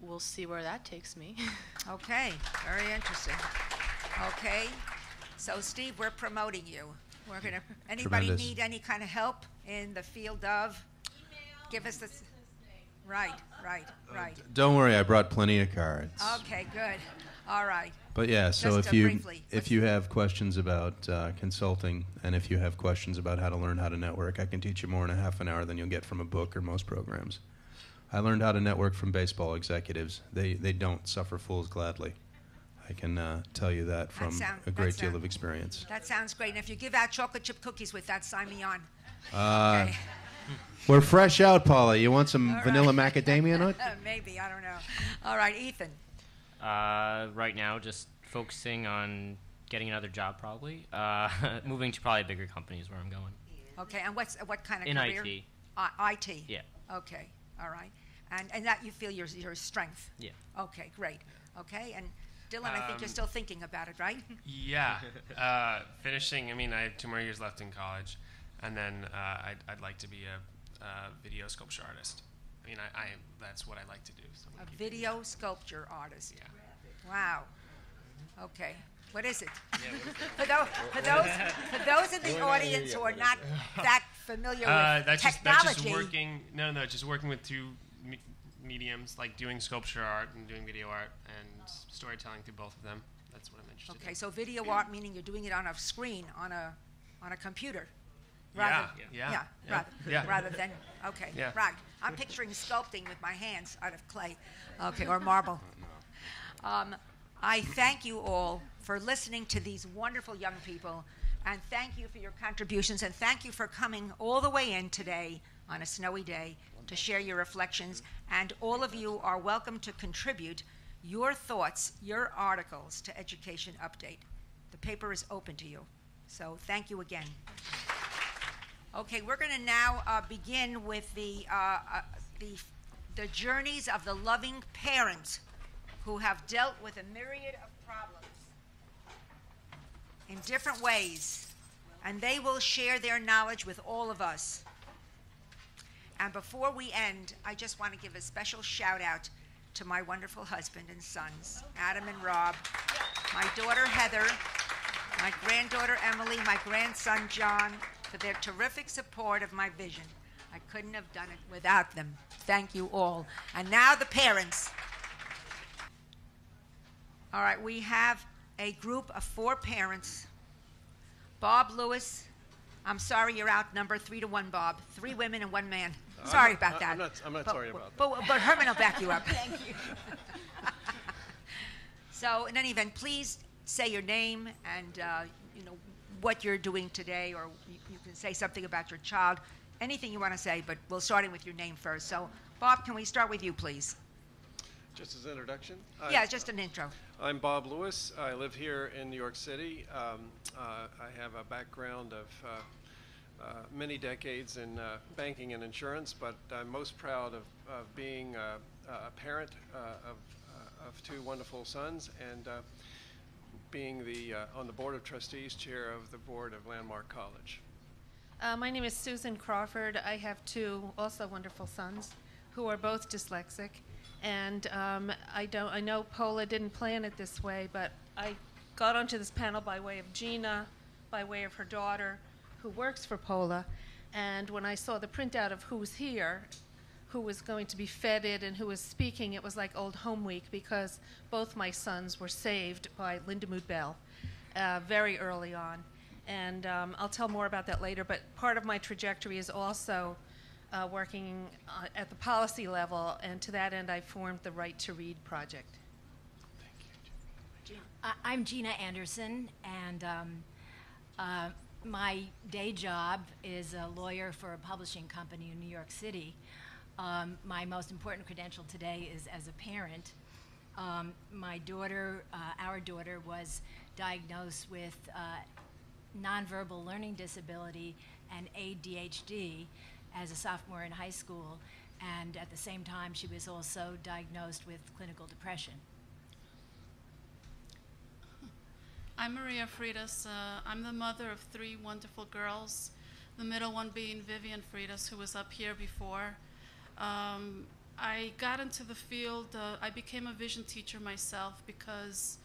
we'll see where that takes me. Okay, very interesting. Okay, so Steve, we're promoting you. We're gonna. Anybody Tremendous. need any kind of help in the field of? Email. Give us this. Right. Don't worry, I brought plenty of cards. Okay, good. All right. But yeah, so Just, briefly, if you have questions about consulting, and if you have questions about how to learn how to network, I can teach you more in a half an hour than you'll get from a book or most programs. I learned how to network from baseball executives. They don't suffer fools gladly. I can tell you that from a great deal of experience. That sounds great. And if you give out chocolate chip cookies with that, sign me on. Okay. We're fresh out, Paula. You want some vanilla macadamia nut? Maybe, I don't know. All right, Ethan. Right now, just focusing on getting another job, probably. Moving to probably bigger companies where I'm going. Okay, and what kind of in career? IT. IT. Yeah. Okay, all right. And that you feel your strength. Yeah. Okay, great. Okay, and Dylan, I think you're still thinking about it, right? Yeah. Finishing, I mean, I have 2 more years left in college, and then I'd like to be a video sculpture artist. I mean, that's what I like to do. So A video sculpture artist. Yeah. Wow. Okay. What is it? For those in the audience who are not that familiar with technology. That's just working. Just working with 2 mediums, like doing sculpture art and doing video art and storytelling through both of them. That's what I'm interested in. Okay, so video art meaning you're doing it on a screen on a computer. Rather than okay, Yeah. right. I'm picturing sculpting with my hands out of clay, okay, or marble. I thank you all for listening to these wonderful young people, and thank you for your contributions, and thank you for coming all the way in today on a snowy day to share your reflections. And all of you are welcome to contribute your thoughts, your articles to Education Update. The paper is open to you. So thank you again. Okay, we're going to now begin with the journeys of the loving parents who have dealt with a myriad of problems in different ways, and they will share their knowledge with all of us. And before we end, I just want to give a special shout out to my wonderful husband and sons, Adam and Rob, my daughter Heather, my granddaughter Emily, my grandson John, for their terrific support of my vision. I couldn't have done it without them. Thank you all. And now the parents. All right, we have a group of 4 parents. Bob Lewis, I'm sorry you're outnumbered 3-1, Bob. 3 women and 1 man. Sorry about that. I'm not sorry about that. But Herman will back you up. Thank you. So in any event, please say your name and what you're doing today, or you can say something about your child, anything you want to say, but we'll start in with your name first. So, Bob, can we start with you, please? Just as an introduction? Yeah, just an intro. I'm Bob Lewis. I live here in New York City. I have a background of many decades in banking and insurance, but I'm most proud of being a parent of two wonderful sons and being on the Board of Trustees, chair of the board of Landmark College. My name is Susan Crawford. I have two also wonderful sons who are both dyslexic. And I know Paula didn't plan it this way, but I got onto this panel by way of Gina, by way of her daughter, who works for Paula. And when I saw the printout of who's here, who was going to be feted and who was speaking, it was like old home week, because both my sons were saved by Lindamood-Bell very early on. And I'll tell more about that later, but part of my trajectory is also working at the policy level, and to that end I formed the Right to Read project. Thank you. I'm Gina Anderson, and my day job is a lawyer for a publishing company in New York City. My most important credential today is as a parent. My daughter, our daughter, was diagnosed with nonverbal learning disability and ADHD as a sophomore in high school, and at the same time she was also diagnosed with clinical depression. I'm Maria Fridas. I'm the mother of three wonderful girls, the middle one being Vivian Fridas, who was up here before. I got into the field, I became a vision teacher myself because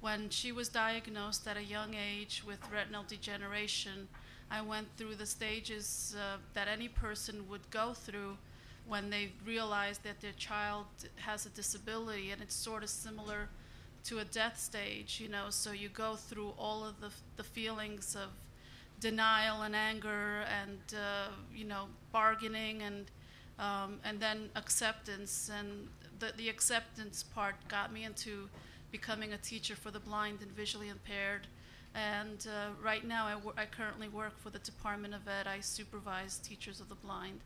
when she was diagnosed at a young age with retinal degeneration, I went through the stages that any person would go through when they realize that their child has a disability, and it's sort of similar to a death stage, you know. So you go through all of the feelings of denial and anger and you know, bargaining and then acceptance. And the acceptance part got me into becoming a teacher for the blind and visually impaired. And right now I currently work for the Department of Ed. I supervise teachers of the blind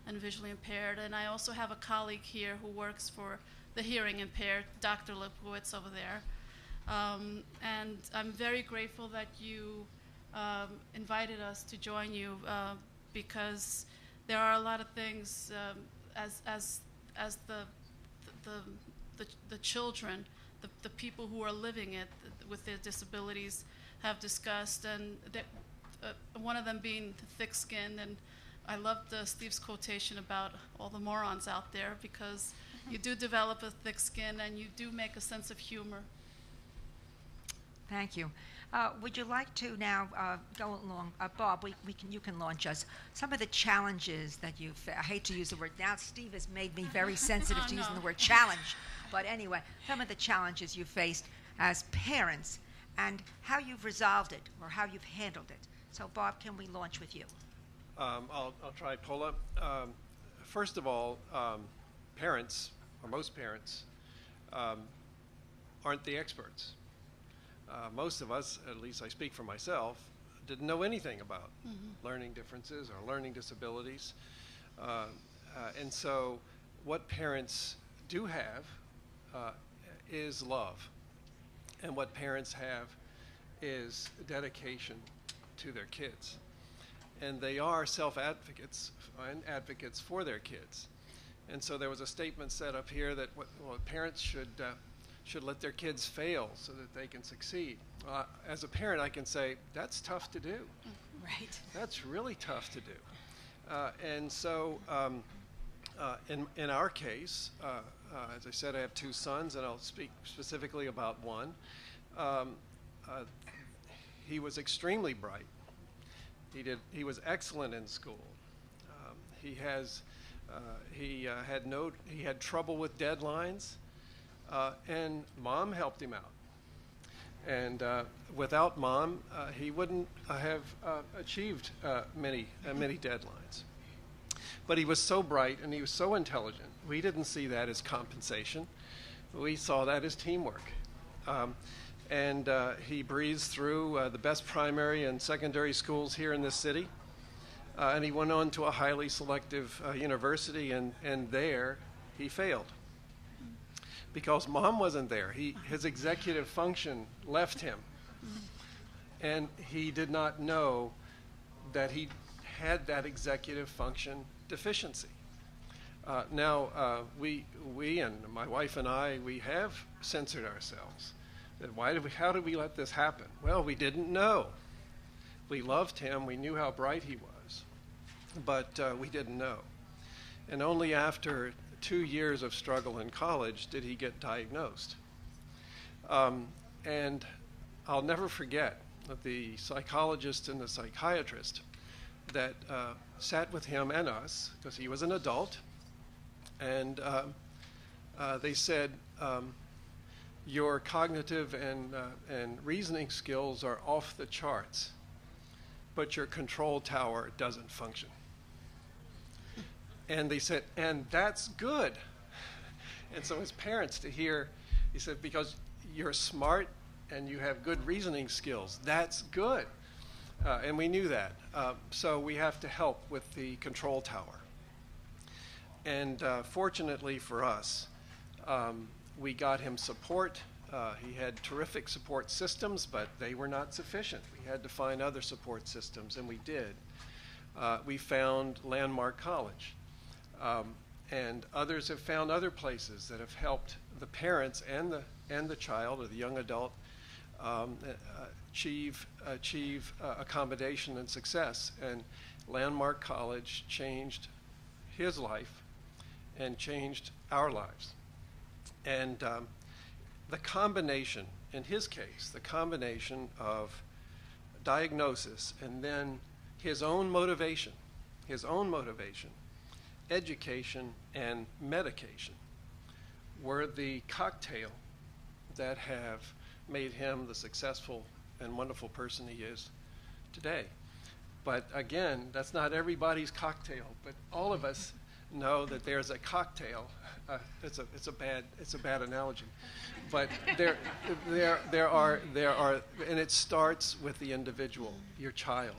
and visually impaired. And I also have a colleague here who works for the hearing impaired, Dr. Koplewicz over there. And I'm very grateful that you invited us to join you because there are a lot of things as the children, the people who are living it with their disabilities have discussed, and one of them being thick-skinned. And I loved Steve's quotation about all the morons out there, because you do develop a thick skin and you do make a sense of humor. Thank you. Would you like to now go along, Bob? You can launch us some of the challenges that I hate to use the word. Now Steve has made me very sensitive to using the word challenge, but anyway, some of the challenges you faced as parents and how you've resolved it or how you've handled it. So Bob, can we launch with you? I'll try, Paula. First of all, parents, or most parents, aren't the experts. Most of us, at least I speak for myself, didn't know anything about learning differences or learning disabilities. And so what parents do have is love. And what parents have is dedication to their kids. And they are self-advocates and advocates for their kids. And so there was a statement set up here that parents should let their kids fail so that they can succeed. As a parent, I can say, that's tough to do. Right. That's really tough to do. And so in our case, as I said, I have two sons, and I'll speak specifically about one. He was extremely bright. He was excellent in school. He had trouble with deadlines, and Mom helped him out. And without Mom, he wouldn't have achieved many deadlines. But he was so bright and he was so intelligent. We didn't see that as compensation. We saw that as teamwork. And he breezed through the best primary and secondary schools here in this city. And he went on to a highly selective university, and there he failed. because mom wasn't there. His executive function left him. And he did not know that he had that executive function deficiency. Now, we and my wife and I, we have censored ourselves. That how did we let this happen? Well, we didn't know. We loved him. We knew how bright he was. But we didn't know. And only after 2 years of struggle in college did he get diagnosed. And I'll never forget the psychologist and the psychiatrist that sat with him and us, because he was an adult, and they said, your cognitive and reasoning skills are off the charts, but your control tower doesn't function. And they said, and that's good. And so as parents to hear, he said, because you're smart and you have good reasoning skills, that's good. And we knew that. So we have to help with the control tower. And fortunately for us, we got him support. He had terrific support systems, but they were not sufficient. We had to find other support systems, and we did. We found Landmark College. And others have found other places that have helped the parents and the child or the young adult achieve accommodation and success. And Landmark College changed his life and changed our lives. And the combination, in his case, the combination of diagnosis and then his own motivation, education and medication were the cocktail that have made him the successful and wonderful person he is today. But again, that's not everybody's cocktail, but all of us know that there's a cocktail. It's a bad analogy, but there are, and it starts with the individual, your child,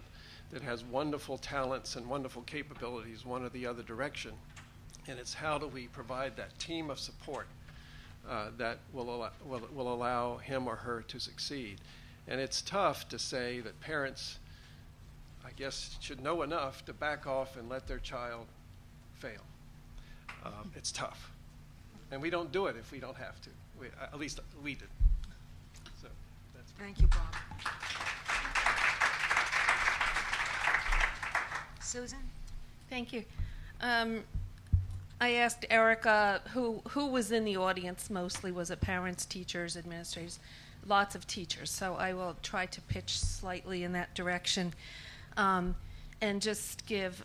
that has wonderful talents and wonderful capabilities, one or the other direction. And it's how do we provide that team of support that will allow him or her to succeed. And it's tough to say that parents, I guess, should know enough to back off and let their child fail. It's tough. And we don't do it if we don't have to. At least we did. So that's Thank you, Bob. Susan? Thank you. I asked Erica who was in the audience mostly. Was it parents, teachers, administrators? Lots of teachers. So I will try to pitch slightly in that direction and just give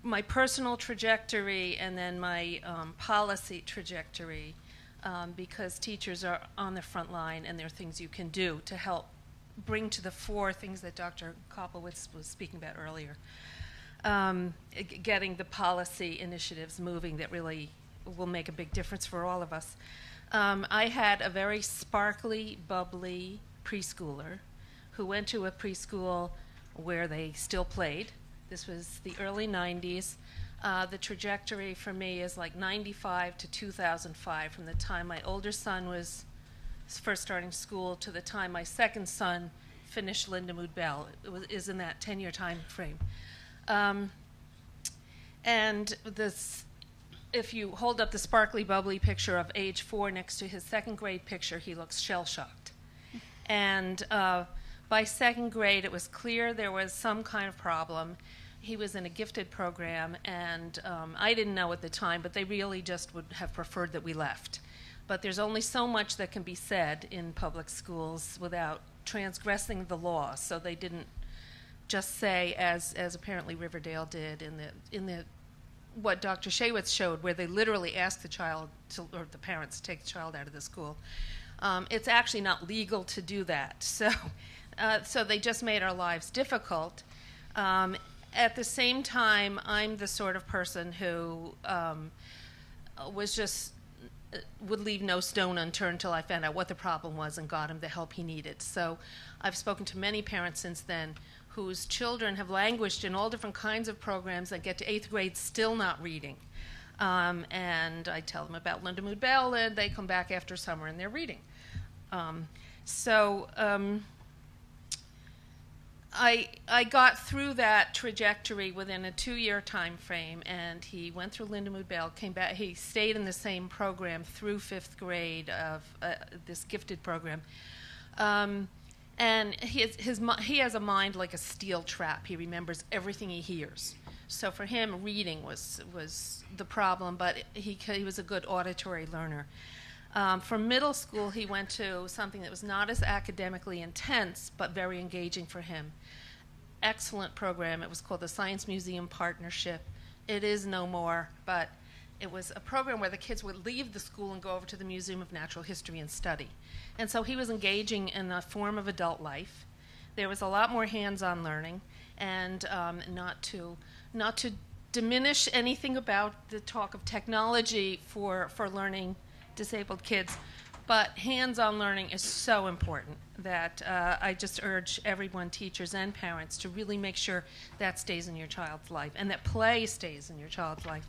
my personal trajectory and then my policy trajectory because teachers are on the front line and there are things you can do to help bring to the fore things that Dr. Koplewicz was speaking about earlier. Getting the policy initiatives moving that really will make a big difference for all of us. I had a very sparkly, bubbly preschooler who went to a preschool where they still played. This was the early 90s. The trajectory for me is like 95 to 2005, from the time my older son was first starting school to the time my second son finished Lindamood-Bell. Is in that 10-year time frame. And this, if you hold up the sparkly, bubbly picture of age 4 next to his second grade picture, he looks shell-shocked. And by second grade, it was clear there was some kind of problem. He was in a gifted program, and I didn't know at the time, but they really just would have preferred that we left. But there's only so much that can be said in public schools without transgressing the law, so they didn't just say, as apparently Riverdale did in the what Dr. Shaywitz showed, where they literally asked the child or the parents to take the child out of the school. It's actually not legal to do that, so they just made our lives difficult. At the same time, I'm the sort of person who would leave no stone unturned until I found out what the problem was and got him the help he needed. So I've spoken to many parents since then whose children have languished in all different kinds of programs that get to 8th grade still not reading. And I tell them about Lindamood-Bell, and they come back after summer and they're reading. I got through that trajectory within a 2-year time frame, and he went through Lindamood-Bell, came back. He stayed in the same program through 5th grade of this gifted program. And he has a mind like a steel trap. He remembers everything he hears. So for him, reading was the problem, but he was a good auditory learner. For middle school, he went to something that was not as academically intense, but very engaging for him. Excellent program. It was called the Science Museum Partnership. It is no more, but it was a program where the kids would leave the school and go over to the Museum of Natural History and study. And so he was engaging in a form of adult life. There was a lot more hands-on learning, and not to diminish anything about the talk of technology for learning disabled kids, but hands-on learning is so important that I just urge everyone, teachers and parents, to really make sure that stays in your child's life and that play stays in your child's life.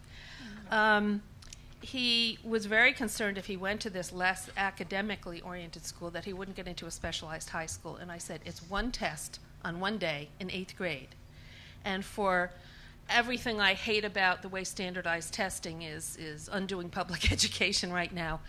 He was very concerned if he went to this less academically oriented school that he wouldn't get into a specialized high school, and I said, it's one test on one day in 8th grade. And for everything I hate about the way standardized testing is undoing public education right now.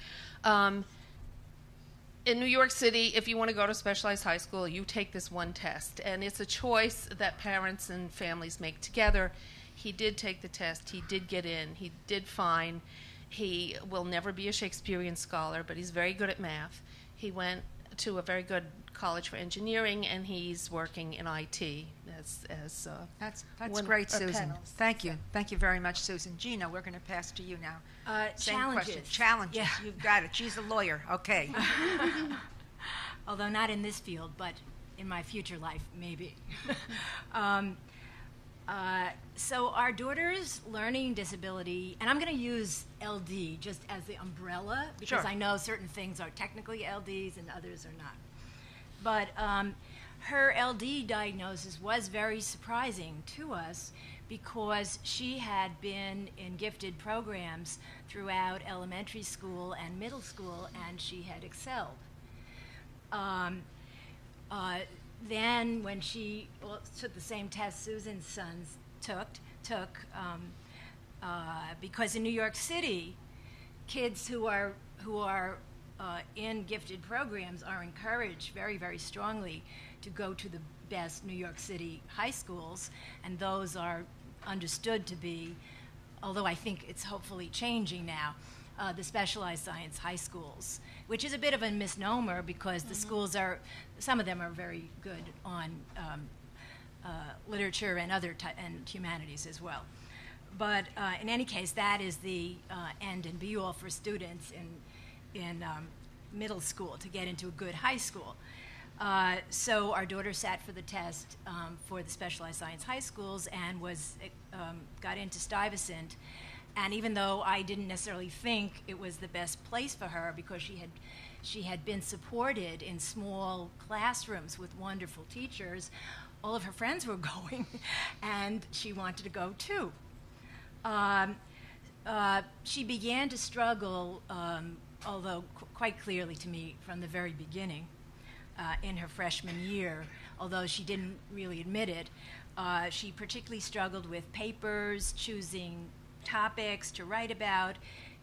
In New York City, if you want to go to specialized high school, you take this one test, and it's a choice that parents and families make together. He did take the test. He did get in. He did fine. He will never be a Shakespearean scholar, but he's very good at math. He went to a very good college for engineering, and he's working in IT as that's great, Susan. Thank you very much, Susan. Gina, we're going to pass to you now. Same Challenges. question. Challenges. Yeah. You've got it. She's a lawyer. Okay. Although not in this field, but in my future life, maybe. So our daughter's learning disability, and I'm going to use LD just as the umbrella, because Sure. I know certain things are technically LDs and others are not. But her LD diagnosis was very surprising to us because she had been in gifted programs throughout elementary school and middle school, and she had excelled. Then when she took the same test Susan's sons took, because in New York City, kids who are in gifted programs are encouraged very, very strongly to go to the best New York City high schools, and those are understood to be, although I think it's hopefully changing now, the specialized science high schools, which is a bit of a misnomer because the schools some of them are very good on literature and and humanities as well. But in any case, that is the end and be all for students in middle school to get into a good high school. So our daughter sat for the test for the specialized science high schools and got into Stuyvesant. And even though I didn't necessarily think it was the best place for her because she had been supported in small classrooms with wonderful teachers, all of her friends were going, and she wanted to go too. She began to struggle, although quite clearly to me from the very beginning, in her freshman year, although she didn't really admit it. She particularly struggled with papers, choosing topics to write about,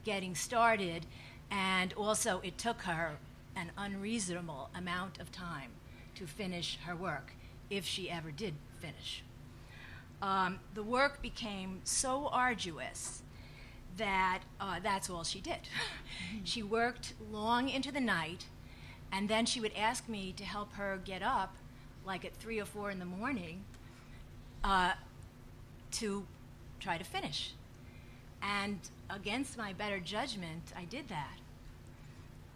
getting started, and also it took her an unreasonable amount of time to finish her work, if she ever did finish. The work became so arduous that that's all she did. She worked long into the night, and then she would ask me to help her get up, like at 3 or 4 in the morning, to try to finish. And against my better judgment, I did that.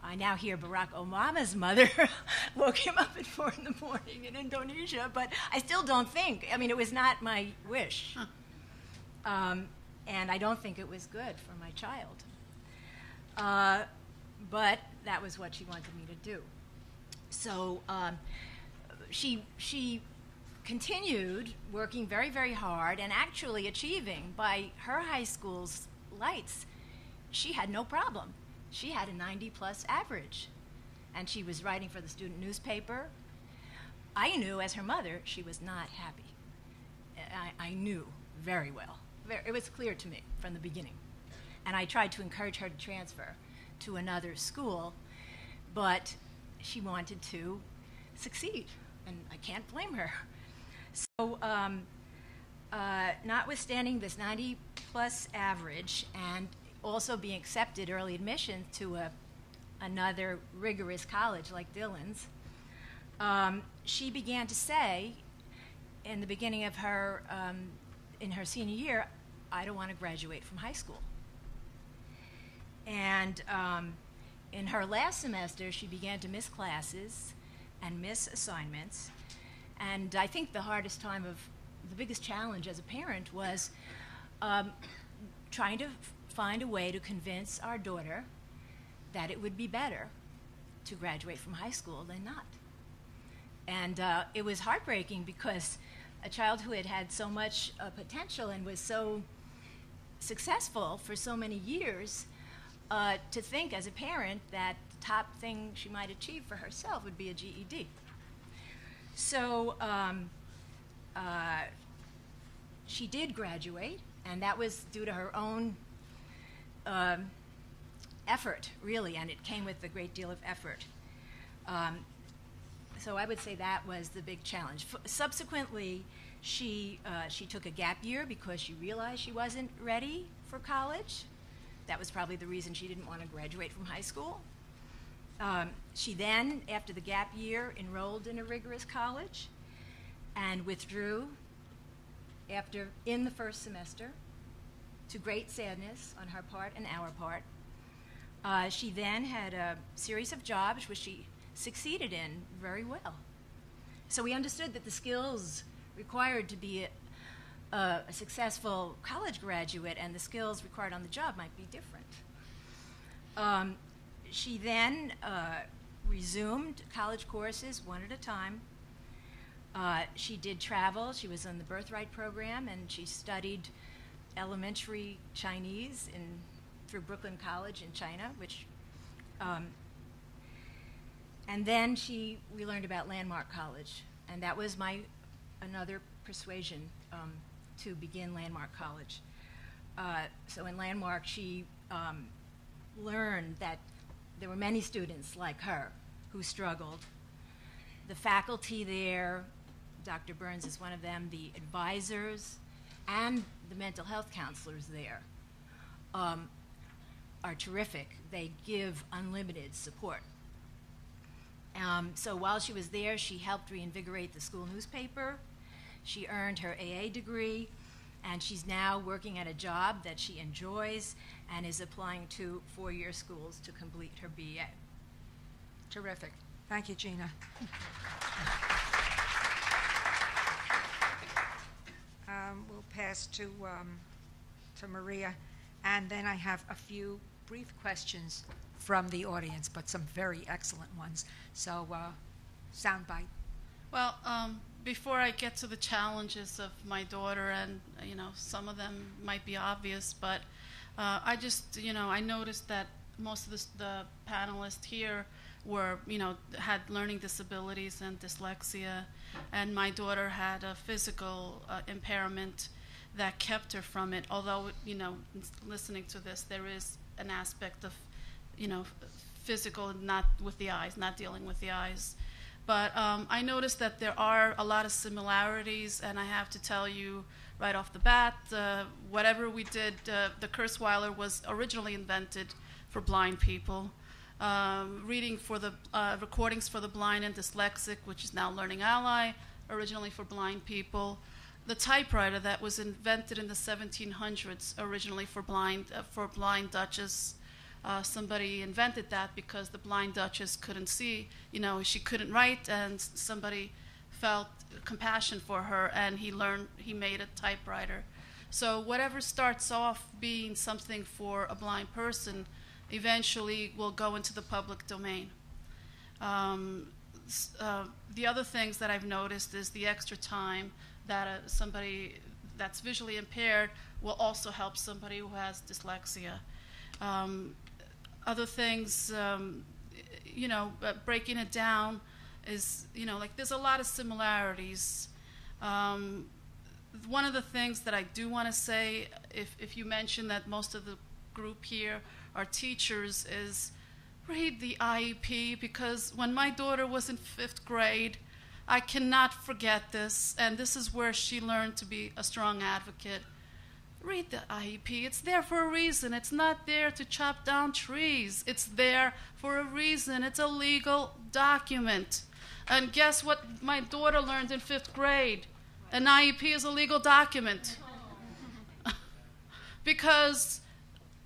I now hear Barack Obama's mother woke him up at 4 in the morning in Indonesia, but I still don't think, it was not my wish. And I don't think it was good for my child. But that was what she wanted me to do. So she continued working very, very hard and actually achieving by her high school's lights, she had no problem. She had a 90+ average, and she was writing for the student newspaper. I knew as her mother she was not happy. I knew very well. It was clear to me from the beginning. And I tried to encourage her to transfer to another school, but she wanted to succeed, and I can't blame her. So notwithstanding this 90+ average and also being accepted early admission to another rigorous college like Dillon's, she began to say in the beginning of her, in her senior year, I don't want to graduate from high school. And in her last semester, she began to miss classes and miss assignments. And I think the hardest time of, the biggest challenge as a parent was trying to find a way to convince our daughter that it would be better to graduate from high school than not. And it was heartbreaking because a child who had had so much potential and was so successful for so many years, to think as a parent that the top thing she might achieve for herself would be a GED. So she did graduate, and that was due to her own effort, really, and it came with a great deal of effort. So I would say that was the big challenge. Subsequently, she took a gap year because she realized she wasn't ready for college. That was probably the reason she didn't want to graduate from high school. She then, after the gap year, enrolled in a rigorous college and withdrew in the first semester, to great sadness on her part and our part. She then had a series of jobs which she succeeded in very well. So we understood that the skills required to be a successful college graduate and the skills required on the job might be different. She then resumed college courses one at a time. She did travel. She was on the Birthright program, and she studied elementary Chinese through Brooklyn College in China, which, and then we learned about Landmark College, and that was another persuasion to begin Landmark College. So in Landmark, she learned that there were many students like her who struggled. The faculty there, Dr. Burns is one of them, the advisors, and the mental health counselors there are terrific. They give unlimited support. So while she was there, she helped reinvigorate the school newspaper. She earned her AA degree, and she's now working at a job that she enjoys and is applying to four-year schools to complete her BA. Terrific. Thank you, Gina. We'll pass to Maria, and then I have a few brief questions from the audience, but some very excellent ones. So, soundbite. Well, before I get to the challenges of my daughter, and some of them might be obvious, but I just, I noticed that most of the panelists here were, had learning disabilities and dyslexia, and my daughter had a physical impairment that kept her from it. Although, listening to this, there is an aspect of, physical, not with the eyes, not dealing with the eyes. But I noticed that there are a lot of similarities, and I have to tell you right off the bat, whatever we did, the Kurzweiler was originally invented for blind people. Reading for the recordings for the blind and dyslexic, which is now Learning Ally, originally for blind people. The typewriter that was invented in the 1700s, originally for blind Dutchess. Somebody invented that because the blind Duchess couldn't see, she couldn't write, and somebody felt compassion for her, and he made a typewriter. So whatever starts off being something for a blind person eventually will go into the public domain. The other things that I've noticed is the extra time that that's visually impaired will also help somebody who has dyslexia. Other things, breaking it down is, like there's a lot of similarities. One of the things that I do want to say, if you mention that most of the group here are teachers, is read the IEP, because when my daughter was in 5th grade, I cannot forget this, and this is where she learned to be a strong advocate. Read the IEP. It's there for a reason. It's not there to chop down trees. It's there for a reason. It's a legal document. And guess what my daughter learned in 5th grade? An IEP is a legal document. Because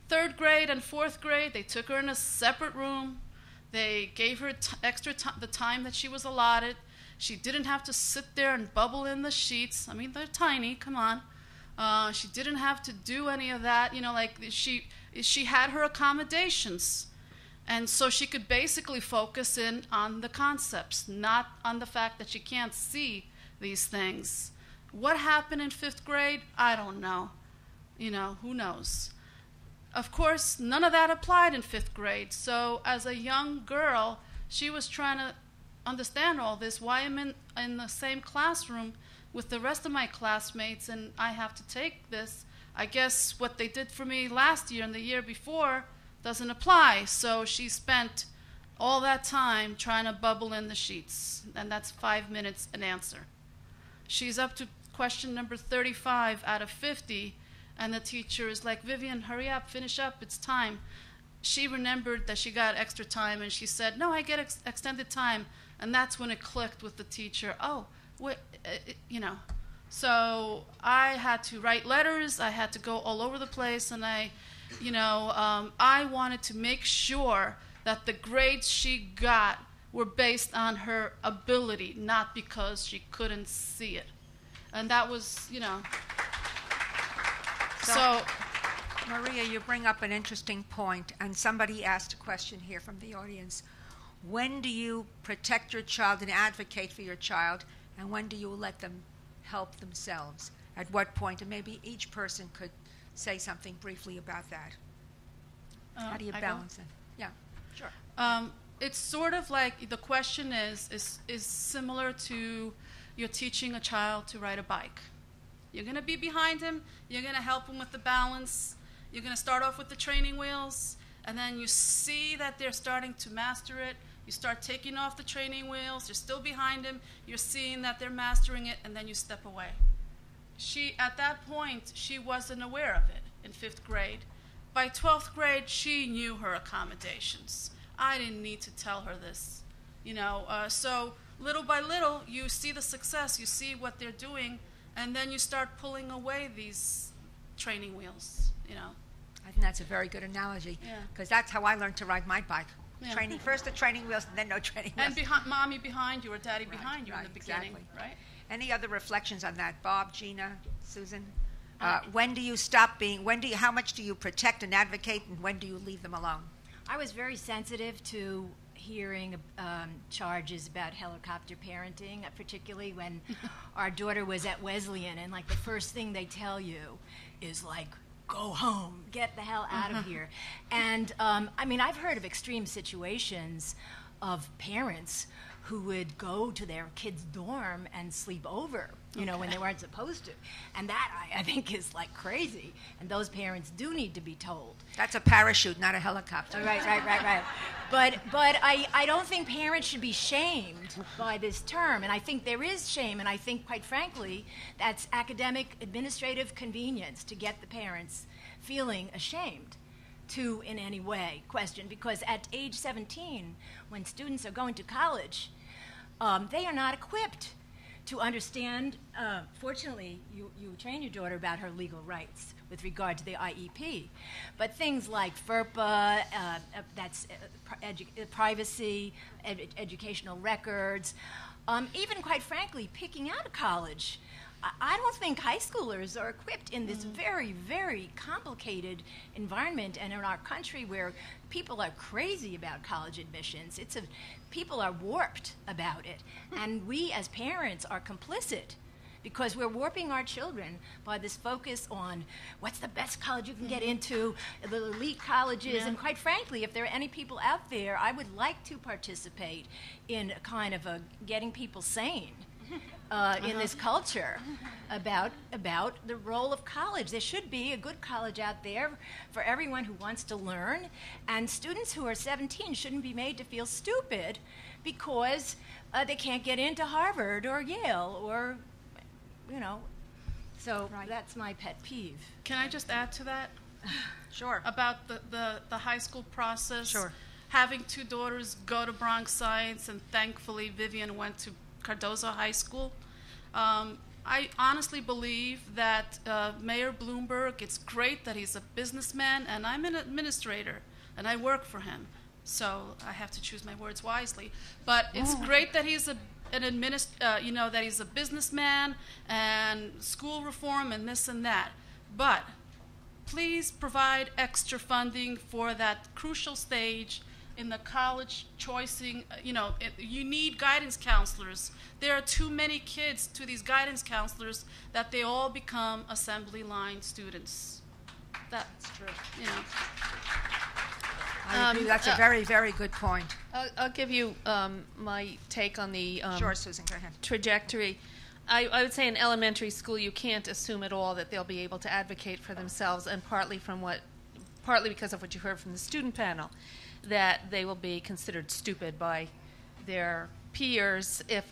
3rd grade and 4th grade, they took her in a separate room. They gave her the time that she was allotted. She didn't have to sit there and bubble in the sheets. I mean, they're tiny, come on. She didn't have to do any of that. She had her accommodations. And so she could basically focus in on the concepts, not on the fact that she can't see these things. What happened in 5th grade? I don't know. Who knows? Of course, none of that applied in 5th grade. So as a young girl, she was trying to understand all this. Why am I in the same classroom with the rest of my classmates and I have to take this? I guess what they did for me last year and the year before doesn't apply. So she spent all that time trying to bubble in the sheets, and that's 5 minutes an answer. She's up to question number 35 out of 50, and the teacher is like, Vivian, hurry up, finish up, it's time. She remembered that she got extra time, and she said, no, I get extended time. And that's when it clicked with the teacher. Oh, So I had to write letters. I had to go all over the place, and I wanted to make sure that the grades she got were based on her ability, not because she couldn't see it. And that was, So, Maria, you bring up an interesting point, and somebody asked a question here from the audience. When do you protect your child and advocate for your child, and when do you let them help themselves? At what point? And maybe each person could say something briefly about that. How do you balance it? Yeah, sure. It's sort of like the question is similar to you're teaching a child to ride a bike. You're going to be behind him. You're going to help him with the balance. You're going to start off with the training wheels, and then you see that they're starting to master it. You start taking off the training wheels. You're still behind him. You're seeing that they're mastering it, and then you step away. At that point, she wasn't aware of it in 5th grade. By 12th grade, she knew her accommodations. I didn't need to tell her this. So little by little, you see the success. You see what they're doing, and then you start pulling away these training wheels, I think that's a very good analogy, because that's how I learned to ride my bike. Yeah. First the training wheels, and then no training wheels. And mommy behind you or daddy behind you in the beginning, exactly. right? Any other reflections on that? Bob, Gina, Susan? When do you stop being, how much do you protect and advocate, and when do you leave them alone? I was very sensitive to hearing charges about helicopter parenting, particularly when our daughter was at Wesleyan, and the first thing they tell you is go home, get the hell out of here. And I've heard of extreme situations of parents who would go to their kid's dorm and sleep over, when they weren't supposed to. And that, I think, is crazy. And those parents do need to be told. That's a parachute, not a helicopter. Right. But I don't think parents should be shamed by this term. And I think there is shame. And I think, quite frankly, that's academic administrative convenience to get the parents feeling ashamed to, in any way, question. Because at age 17, when students are going to college, they are not equipped to understand. Fortunately, you train your daughter about her legal rights with regard to the IEP. But things like FERPA, that's privacy, educational records, even, quite frankly, picking out a college. I don't think high schoolers are equipped in this very, very complicated environment, and in our country where people are crazy about college admissions. People are warped about it, and we as parents are complicit because we're warping our children by this focus on what's the best college you can get into, the elite colleges, and quite frankly, if there are any people out there, I would like to participate in a kind of a getting people sane in this culture about the role of college. There should be a good college out there for everyone who wants to learn, and students who are 17 shouldn't be made to feel stupid because they can't get into Harvard or Yale or, so that's my pet peeve. Can I just add to that? Sure. About the high school process. Sure. Having two daughters go to Bronx Science, and thankfully Vivian went to Cardozo High School. I honestly believe that Mayor Bloomberg, it's great that he's a businessman, and I'm an administrator, and I work for him. So I have to choose my words wisely. But it's great that he's that he's a businessman and school reform and this and that. But please provide extra funding for that crucial stage in the college choicing. You need guidance counselors. There are too many kids to these guidance counselors that they all become assembly line students. That's true. I agree. That's a very, very good point. I'll give you my take on the Sure, Susan, go ahead. trajectory. I would say in elementary school you can't assume at all that they'll be able to advocate for themselves, and partly because of what you heard from the student panel, that they will be considered stupid by their peers if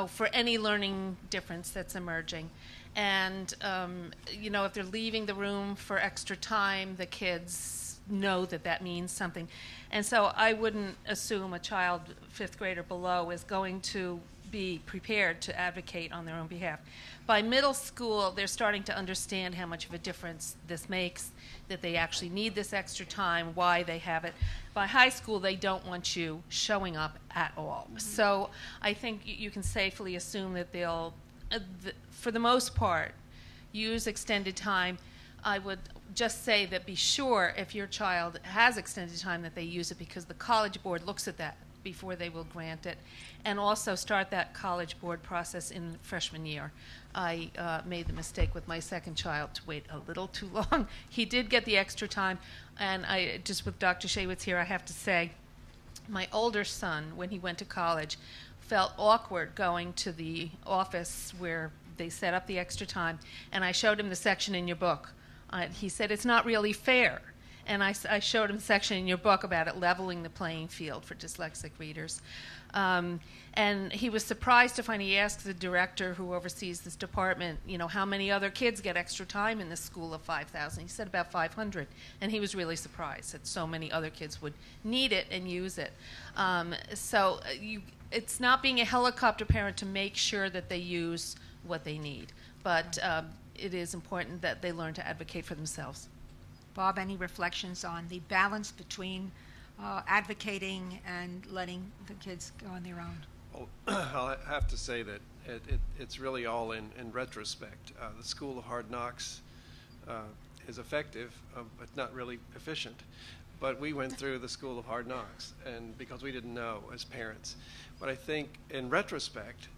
for any learning difference that's emerging. And if they're leaving the room for extra time, the kids know that means something. And so I wouldn't assume a child 5th grade or below is going to be prepared to advocate on their own behalf. By middle school, they're starting to understand how much of a difference this makes, that they actually need this extra time, why they have it. By high school, they don't want you showing up at all. Mm-hmm. So I think you can safely assume that they'll, for the most part, use extended time. I would just say that be sure if your child has extended time that they use it, because the College Board looks at that before they will grant it, and also start that College Board process in freshman year. I made the mistake with my second child to wait a little too long. He did get the extra time, and just with Dr. Shaywitz here, I have to say, my older son, when he went to college, felt awkward going to the office where they set up the extra time, and I showed him the section in your book. He said, it's not really fair. And I showed him a section in your book about it leveling the playing field for dyslexic readers. And he was surprised to find, he asked the director who oversees this department, how many other kids get extra time in this school of 5,000. He said about 500. And he was really surprised that so many other kids would need it and use it. It's not being a helicopter parent to make sure that they use what they need. But it is important that they learn to advocate for themselves. Bob, any reflections on the balance between advocating and letting the kids go on their own? Well, I'll have to say that it's really all in retrospect. The School of Hard Knocks is effective, but not really efficient. But we went through the School of Hard Knocks, and because we didn't know as parents. But I think in retrospect,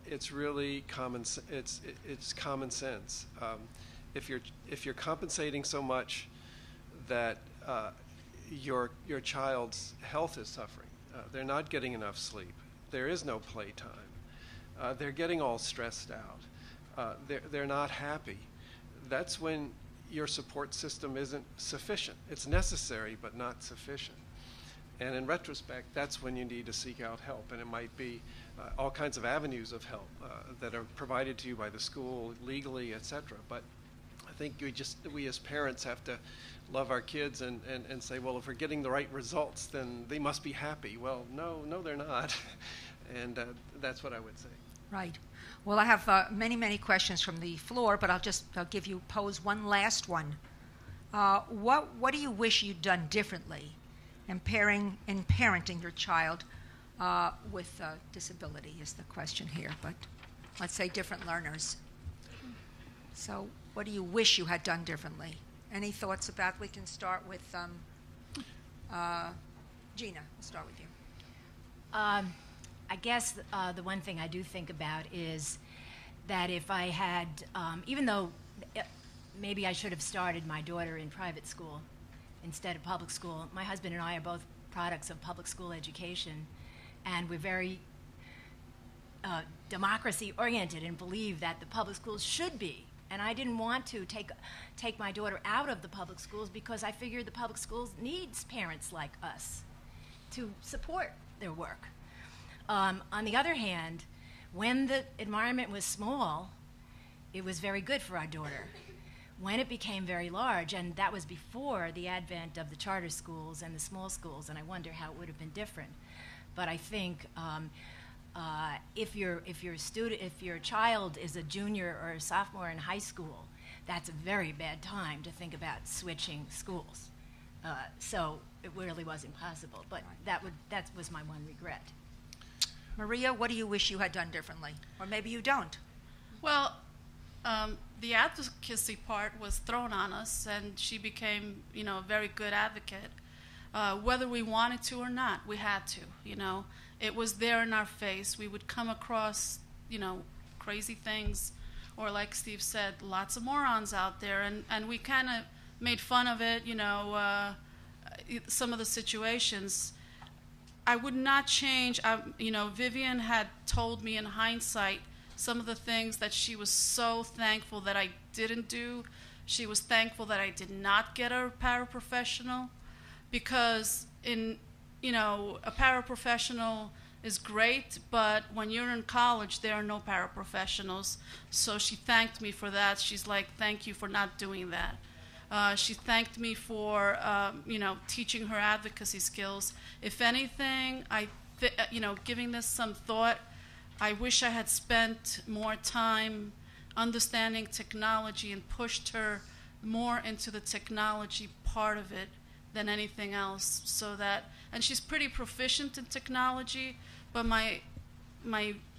it's really it's common sense. If you're compensating so much that your child's health is suffering, they're not getting enough sleep, there is no playtime, they're getting all stressed out, they're not happy, that's when your support system isn't sufficient. It's necessary but not sufficient. And in retrospect, that's when you need to seek out help, and it might be all kinds of avenues of help that are provided to you by the school legally, etc. But I think we as parents have to love our kids and say, well, if we're getting the right results, then they must be happy. Well, no, they're not. And that's what I would say. Right. Well, I have many questions from the floor, but I'll pose one last one. What do you wish you'd done differently in parenting your child with disability is the question here, but let's say different learners. So what do you wish you had done differently? Any thoughts about? We can start with Gina. We'll start with you. I guess the one thing I do think about is that if I had, even though maybe I should have started my daughter in private school instead of public school, my husband and I are both products of public school education, and we're very democracy-oriented and believe that the public schools should be. And I didn't want to take my daughter out of the public schools because I figured the public schools needs parents like us to support their work. On the other hand, when the environment was small, it was very good for our daughter. When it became very large, and that was before the advent of the charter schools and the small schools, and I wonder how it would have been different. But I think if your child is a junior or a sophomore in high school, that's a very bad time to think about switching schools. So it really was impossible. But that was my one regret. Maria, what do you wish you had done differently? Or maybe you don't. Well, the advocacy part was thrown on us, and she became, a very good advocate. Whether we wanted to or not, we had to, It was there in our face. We would come across, crazy things, or like Steve said, lots of morons out there, and we kind of made fun of it, some of the situations. I would not change. Vivian had told me in hindsight some of the things that she was so thankful that I didn't do. She was thankful that I did not get a paraprofessional, because a paraprofessional is great, but when you're in college, there are no paraprofessionals. So she thanked me for that. She's like, thank you for not doing that. She thanked me for, teaching her advocacy skills. If anything, giving this some thought, I wish I had spent more time understanding technology and pushed her more into the technology part of it than anything else. And she's pretty proficient in technology, but my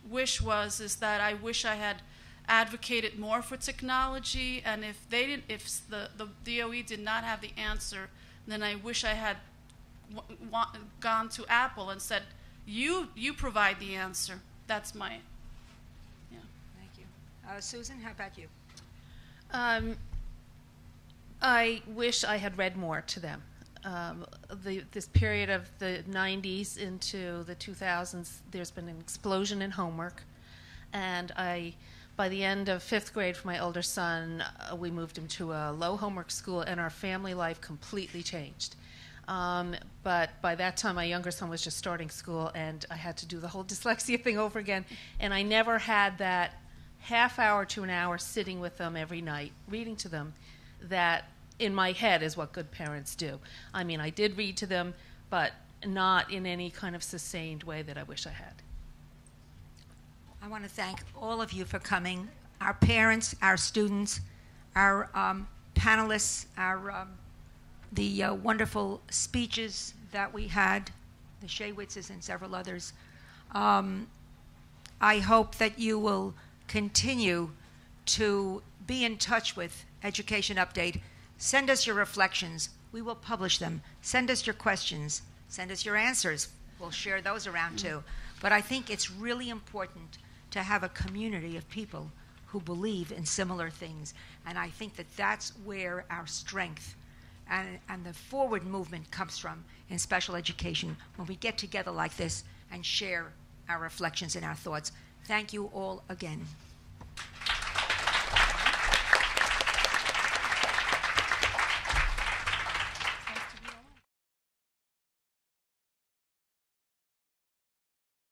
wish is that I wish I had advocated more for technology, and if the DOE did not have the answer, then I wish I had gone to Apple and said, you provide the answer. That's my, yeah. Thank you. Susan, how about you? I wish I had read more to them. This period of the 90s into the 2000s, there's been an explosion in homework, and by the end of 5th grade for my older son, we moved him to a low homework school, and our family life completely changed. But by that time, my younger son was just starting school, and I had to do the whole dyslexia thing over again, and I never had that half hour to an hour sitting with them every night, reading to them, that in my head is what good parents do. I mean, I did read to them, but not in any kind of sustained way that I wish I had. I want to thank all of you for coming, our parents, our students, our panelists, the wonderful speeches that we had, the Shaywitzes and several others. I hope that you will continue to be in touch with Education Update. Send us your reflections. We will publish them. Send us your questions. Send us your answers. We'll share those around too. But I think it's really important to have a community of people who believe in similar things. And I think that that's where our strength and the forward movement comes from in special education, when we get together like this and share our reflections and our thoughts. Thank you all again.